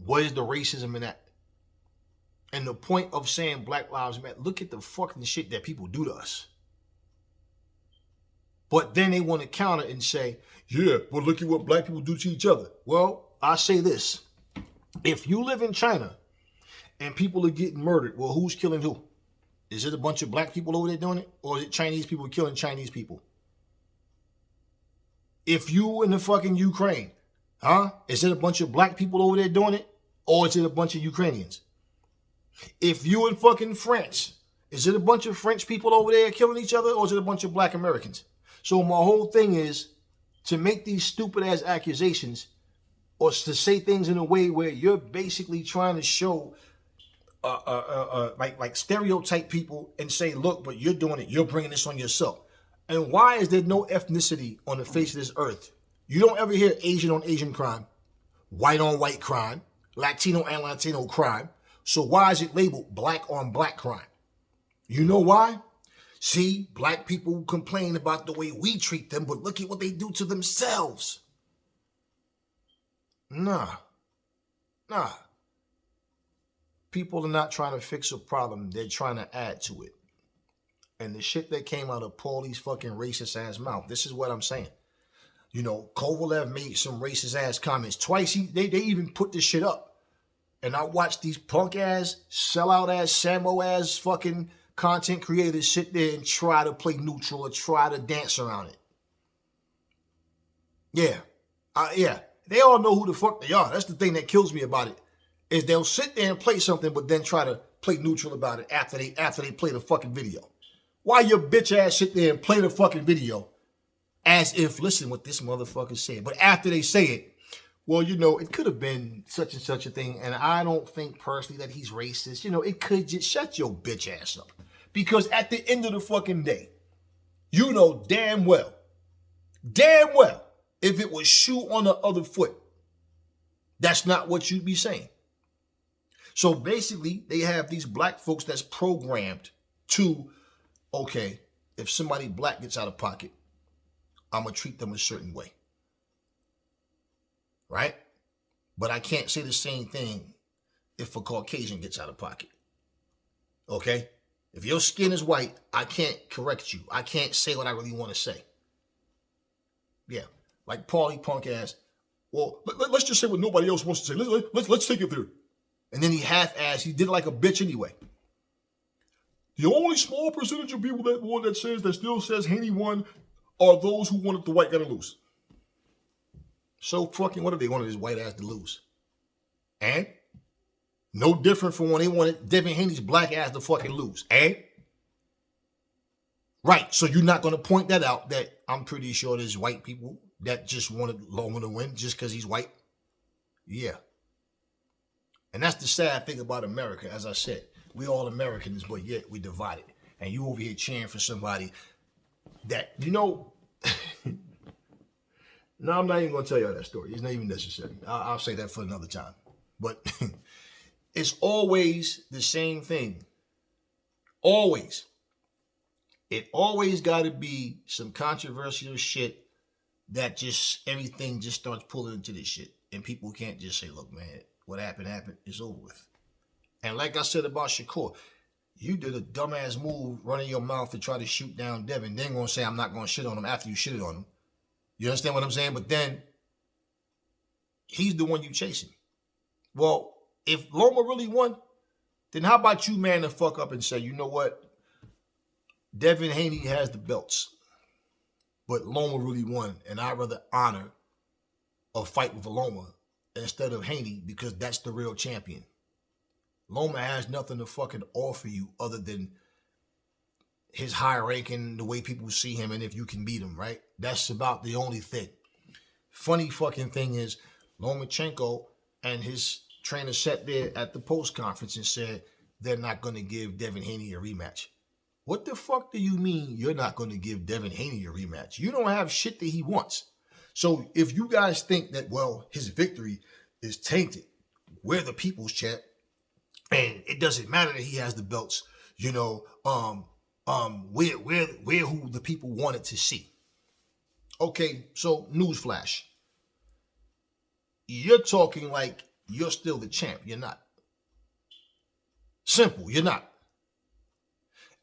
What is the racism in that? And the point of saying Black Lives Matter, look at the fucking shit that people do to us. But then they want to counter and say, yeah, but look at what black people do to each other. Well, I say this. If you live in China and people are getting murdered, well, who's killing who? Is it a bunch of black people over there doing it? Or is it Chinese people killing Chinese people? If you in the fucking Ukraine, huh? Is it a bunch of black people over there doing it? Or is it a bunch of Ukrainians? If you in fucking France, is it a bunch of French people over there killing each other, or is it a bunch of black Americans? So my whole thing is to make these stupid ass accusations, or to say things in a way where you're basically trying to show like stereotype people and say, look, but you're doing it, you're bringing this on yourself. And why is there no ethnicity on the face of this earth? You don't ever hear Asian on Asian crime, white on white crime, Latino and Latino crime. So why is it labeled black on black crime? You know why? See, black people complain about the way we treat them, but look at what they do to themselves. Nah. People are not trying to fix a problem. They're trying to add to it. And the shit that came out of Paulie's fucking racist ass mouth, this is what I'm saying. You know, Kovalev made some racist ass comments. Twice they even put this shit up. And I watched these punk ass, sellout ass, Samo ass fucking content creators sit there and try to play neutral or try to dance around it. Yeah. They all know who the fuck they are. That's the thing that kills me about it. Is they'll sit there and play something, but then try to play neutral about it after they play the fucking video. Why your bitch ass sit there and play the fucking video as if, listen what this motherfucker said. But after they say it, well, you know, it could have been such and such a thing, and I don't think personally that he's racist. You know, it could just shut your bitch ass up. Because at the end of the fucking day, you know damn well, if it was shoe on the other foot, that's not what you'd be saying. So basically, they have these black folks that's programmed to, okay, if somebody black gets out of pocket, I'm going to treat them a certain way. Right? But I can't say the same thing if a Caucasian gets out of pocket. Okay? If your skin is white, I can't correct you. I can't say what I really want to say. Yeah. Like Paulie punk ass. Well, let's just say what nobody else wants to say. Let's take it there. And then he half-assed. He did it like a bitch anyway. The only small percentage of people that still says Haney won are those who wanted the white guy to lose. So fucking what if they wanted his white ass to lose? And no different from when they wanted Devin Haney's black ass to fucking lose. And right, so you're not going to point that out that I'm pretty sure there's white people that just wanted Loma to win just because he's white. Yeah. And that's the sad thing about America. As I said, we all Americans, but yet we divided. And you over here cheering for somebody that, you know, no, I'm not even going to tell you that story. It's not even necessary. I'll say that for another time. But it's always the same thing. Always. It always got to be some controversial shit that just everything just starts pulling into this shit. And people can't just say, look, man, what happened, it's over with. And like I said about Shakur, you did a dumbass move running your mouth to try to shoot down Devin. Then going to say I'm not going to shit on him after you shitted on him. You understand what I'm saying? But then he's the one you chasing. Well, if Loma really won, then how about you man the fuck up and say, you know what? Devin Haney has the belts, but Loma really won, and I'd rather honor a fight with Loma instead of Haney because that's the real champion. Loma has nothing to fucking offer you other than his high ranking, the way people see him, and if you can beat him, right? That's about the only thing. Funny fucking thing is, Lomachenko and his trainer sat there at the post conference and said they're not going to give Devin Haney a rematch. What the fuck do you mean you're not going to give Devin Haney a rematch? You don't have shit that he wants. So if you guys think that, well, his victory is tainted, we're the people's champ, and it doesn't matter that he has the belts, you know, we're who the people wanted to see. Okay, so newsflash. You're talking like you're still the champ. You're not. Simple, you're not.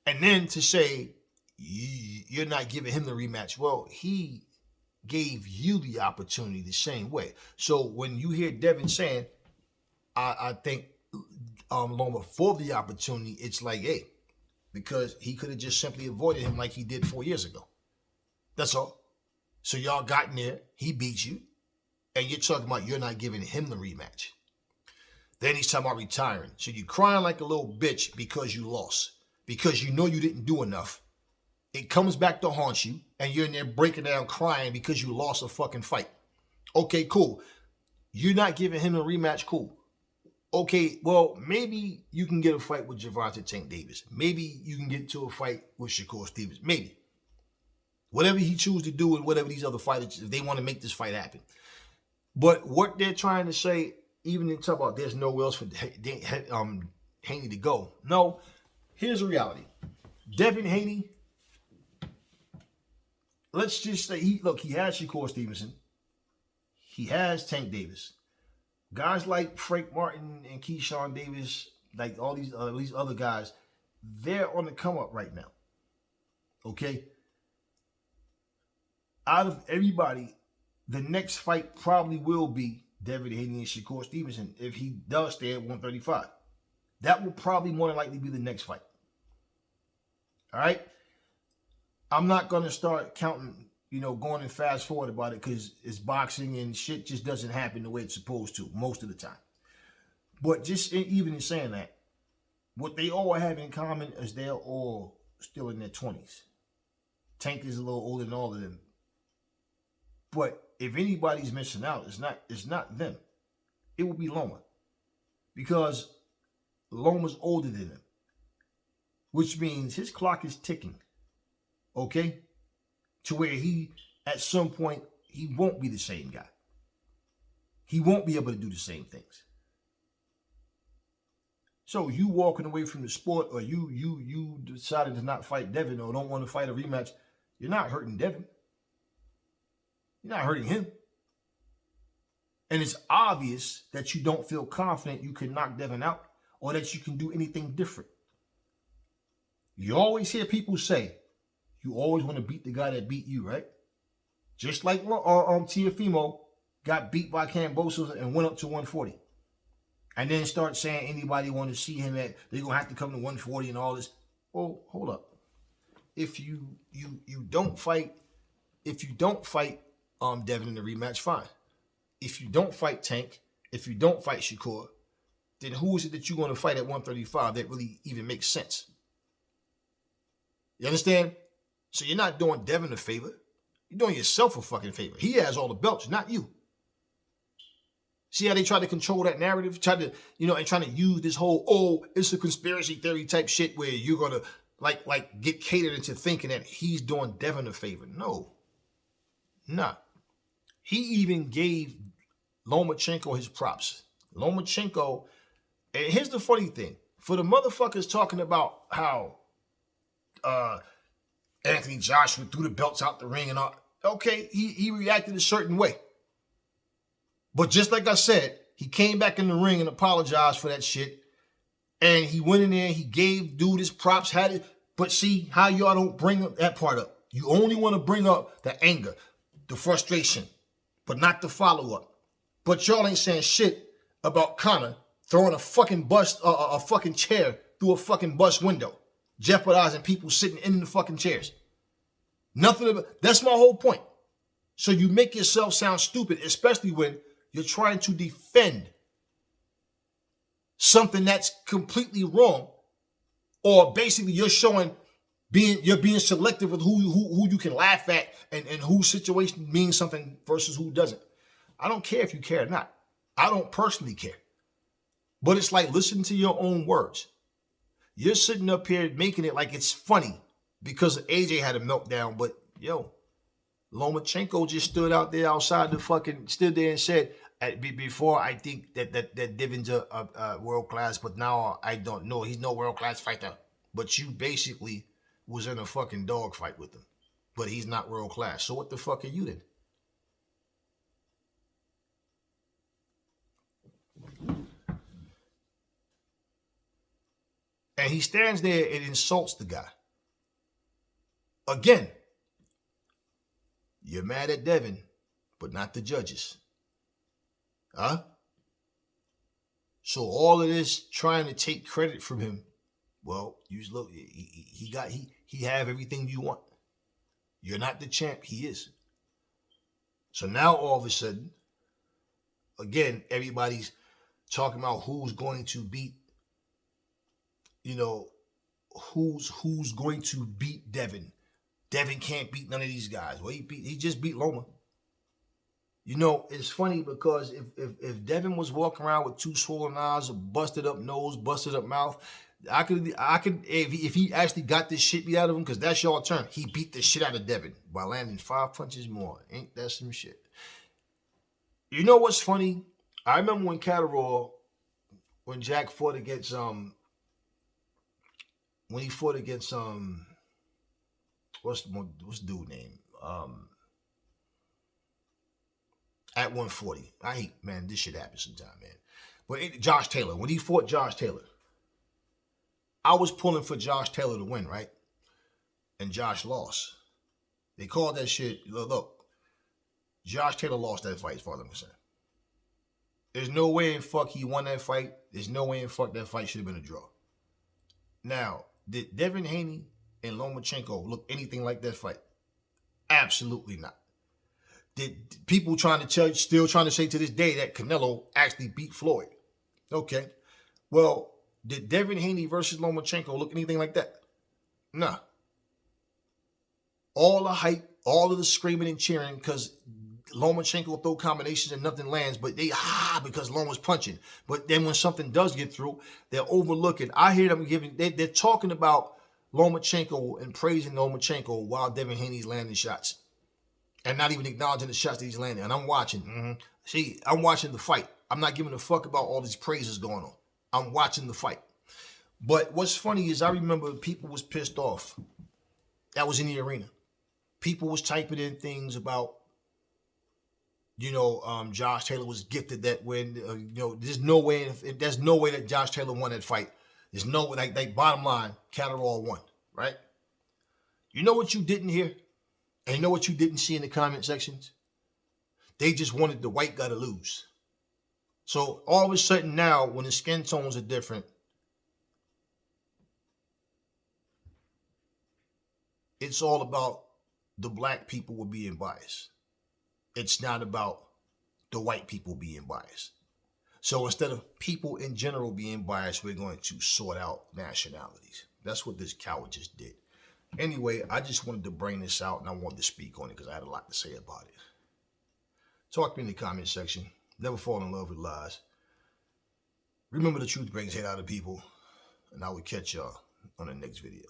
And then to say you're not giving him the rematch, well, he gave you the opportunity the same way. So when you hear Devin saying, I think Loma for the opportunity, it's like, hey, because he could have just simply avoided him like he did 4 years ago. That's all. So y'all got in there, he beat you, and you're talking about you're not giving him the rematch. Then he's talking about retiring. So you're crying like a little bitch because you lost. Because you know you didn't do enough. It comes back to haunt you, and you're in there breaking down crying because you lost a fucking fight. Okay, cool. You're not giving him a rematch, cool. Okay, well, maybe you can get a fight with Gervonta Tank Davis. Maybe you can get to a fight with Shakur Stevens. Maybe. Whatever he chooses to do and whatever these other fighters, if they want to make this fight happen. But what they're trying to say, even in talk about there's nowhere else for Haney to go. No, here's the reality. Devin Haney, let's just say, he has Shakur Stevenson. He has Tank Davis. Guys like Frank Martin and Keyshawn Davis, like all these other guys, they're on the come up right now. Okay? Out of everybody, the next fight probably will be Devin Haney and Shakur Stevenson if he does stay at 135. That will probably more than likely be the next fight. All right? I'm not going to start counting, going and fast forward about it because it's boxing and shit just doesn't happen the way it's supposed to most of the time. But just even in saying that, what they all have in common is they're all still in their 20s. Tank is a little older than all of them. But if anybody's missing out, it's not them. It will be Loma. Because Loma's older than them. Which means his clock is ticking. Okay? To where at some point, he won't be the same guy. He won't be able to do the same things. So you walking away from the sport, or you decided to not fight Devin or don't want to fight a rematch, you're not hurting Devin. You're not hurting him. And it's obvious that you don't feel confident you can knock Devin out or that you can do anything different. You always hear people say, you always want to beat the guy that beat you, right? Just like Teofimo got beat by Kambosos and went up to 140. And then start saying anybody want to see him at, they're going to have to come to 140 and all this. Well, hold up. If you don't fight Devin in the rematch, fine. If you don't fight Tank, if you don't fight Shakur, then who is it that you're going to fight at 135 that really even makes sense? You understand? So you're not doing Devin a favor. You're doing yourself a fucking favor. He has all the belts, not you. See how they try to control that narrative? Trying to use this whole, it's a conspiracy theory type shit where you're going to like get catered into thinking that he's doing Devin a favor. No. Nah. He even gave Lomachenko his props. Lomachenko, and here's the funny thing. For the motherfuckers talking about how Anthony Joshua threw the belts out the ring and all, okay, he reacted a certain way. But just like I said, he came back in the ring and apologized for that shit. And he went in there, he gave dude his props, had it. But see how y'all don't bring up that part up. You only want to bring up the anger, the frustration, but not the follow-up. But y'all ain't saying shit about Conor throwing a fucking a fucking chair through a fucking bus window, jeopardizing people sitting in the fucking chairs. Nothing about, that's my whole point. So you make yourself sound stupid, especially when you're trying to defend something that's completely wrong, or basically you're showing you're being selective with who you can laugh at and whose situation means something versus who doesn't. I don't care if you care or not. I don't personally care. But it's like, listen to your own words. You're sitting up here making it like it's funny because AJ had a meltdown, but yo, Lomachenko just stood out there outside stood there and said, before I think that Devin's a world class, but now I don't know. He's no world class fighter. But you basically was in a fucking dog fight with him. But he's not world class. So what the fuck are you then? And he stands there and insults the guy. Again, you're mad at Devin, but not the judges. Huh? So all of this trying to take credit from him, well, you look, he have everything you want. You're not the champ, he is. So now all of a sudden, again, everybody's talking about who's going to beat, you know, who's going to beat Devin. Devin can't beat none of these guys. Well, he just beat Loma. You know, it's funny because if Devin was walking around with two swollen eyes, a busted up nose, busted up mouth, I could if he actually got this shit beat out of him, because that's your turn. He beat the shit out of Devin by landing 5 punches more. Ain't that some shit? You know what's funny? I remember when Catterall, when Jack fought against when he fought against what's the dude name? At 140. I hate, man, this shit happens sometimes, man. But Josh Taylor, when he fought Josh Taylor, I was pulling for Josh Taylor to win, right? And Josh lost. They called that shit, look, Josh Taylor lost that fight as far as I'm concerned. There's no way in fuck he won that fight. There's no way in fuck that fight should have been a draw. Now, did Devin Haney and Lomachenko look anything like that fight? Absolutely not. Did people still trying to say to this day that Canelo actually beat Floyd? Okay. Well, did Devin Haney versus Lomachenko look anything like that? Nah. All the hype, all of the screaming and cheering because Lomachenko throw combinations and nothing lands, but they because Loma's punching. But then when something does get through, they're overlooking. I hear them they're talking about Lomachenko and praising Lomachenko while Devin Haney's landing shots. And not even acknowledging the shots that he's landing. And I'm watching. See, I'm watching the fight. I'm not giving a fuck about all these praises going on. I'm watching the fight. But what's funny is I remember people was pissed off. That was in the arena. People was typing in things about, Josh Taylor was gifted that win. There's no way that Josh Taylor won that fight. There's no way. Like bottom line, Catterall won, right? You know what you didn't hear? And you know what you didn't see in the comment sections? They just wanted the white guy to lose. So all of a sudden now, when the skin tones are different, it's all about the black people were being biased. It's not about the white people being biased. So instead of people in general being biased, we're going to sort out nationalities. That's what this coward just did. Anyway, I just wanted to bring this out and I wanted to speak on it because I had a lot to say about it. Talk to me in the comment section. Never fall in love with lies. Remember, the truth brings hate out of people. And I will catch y'all on the next video.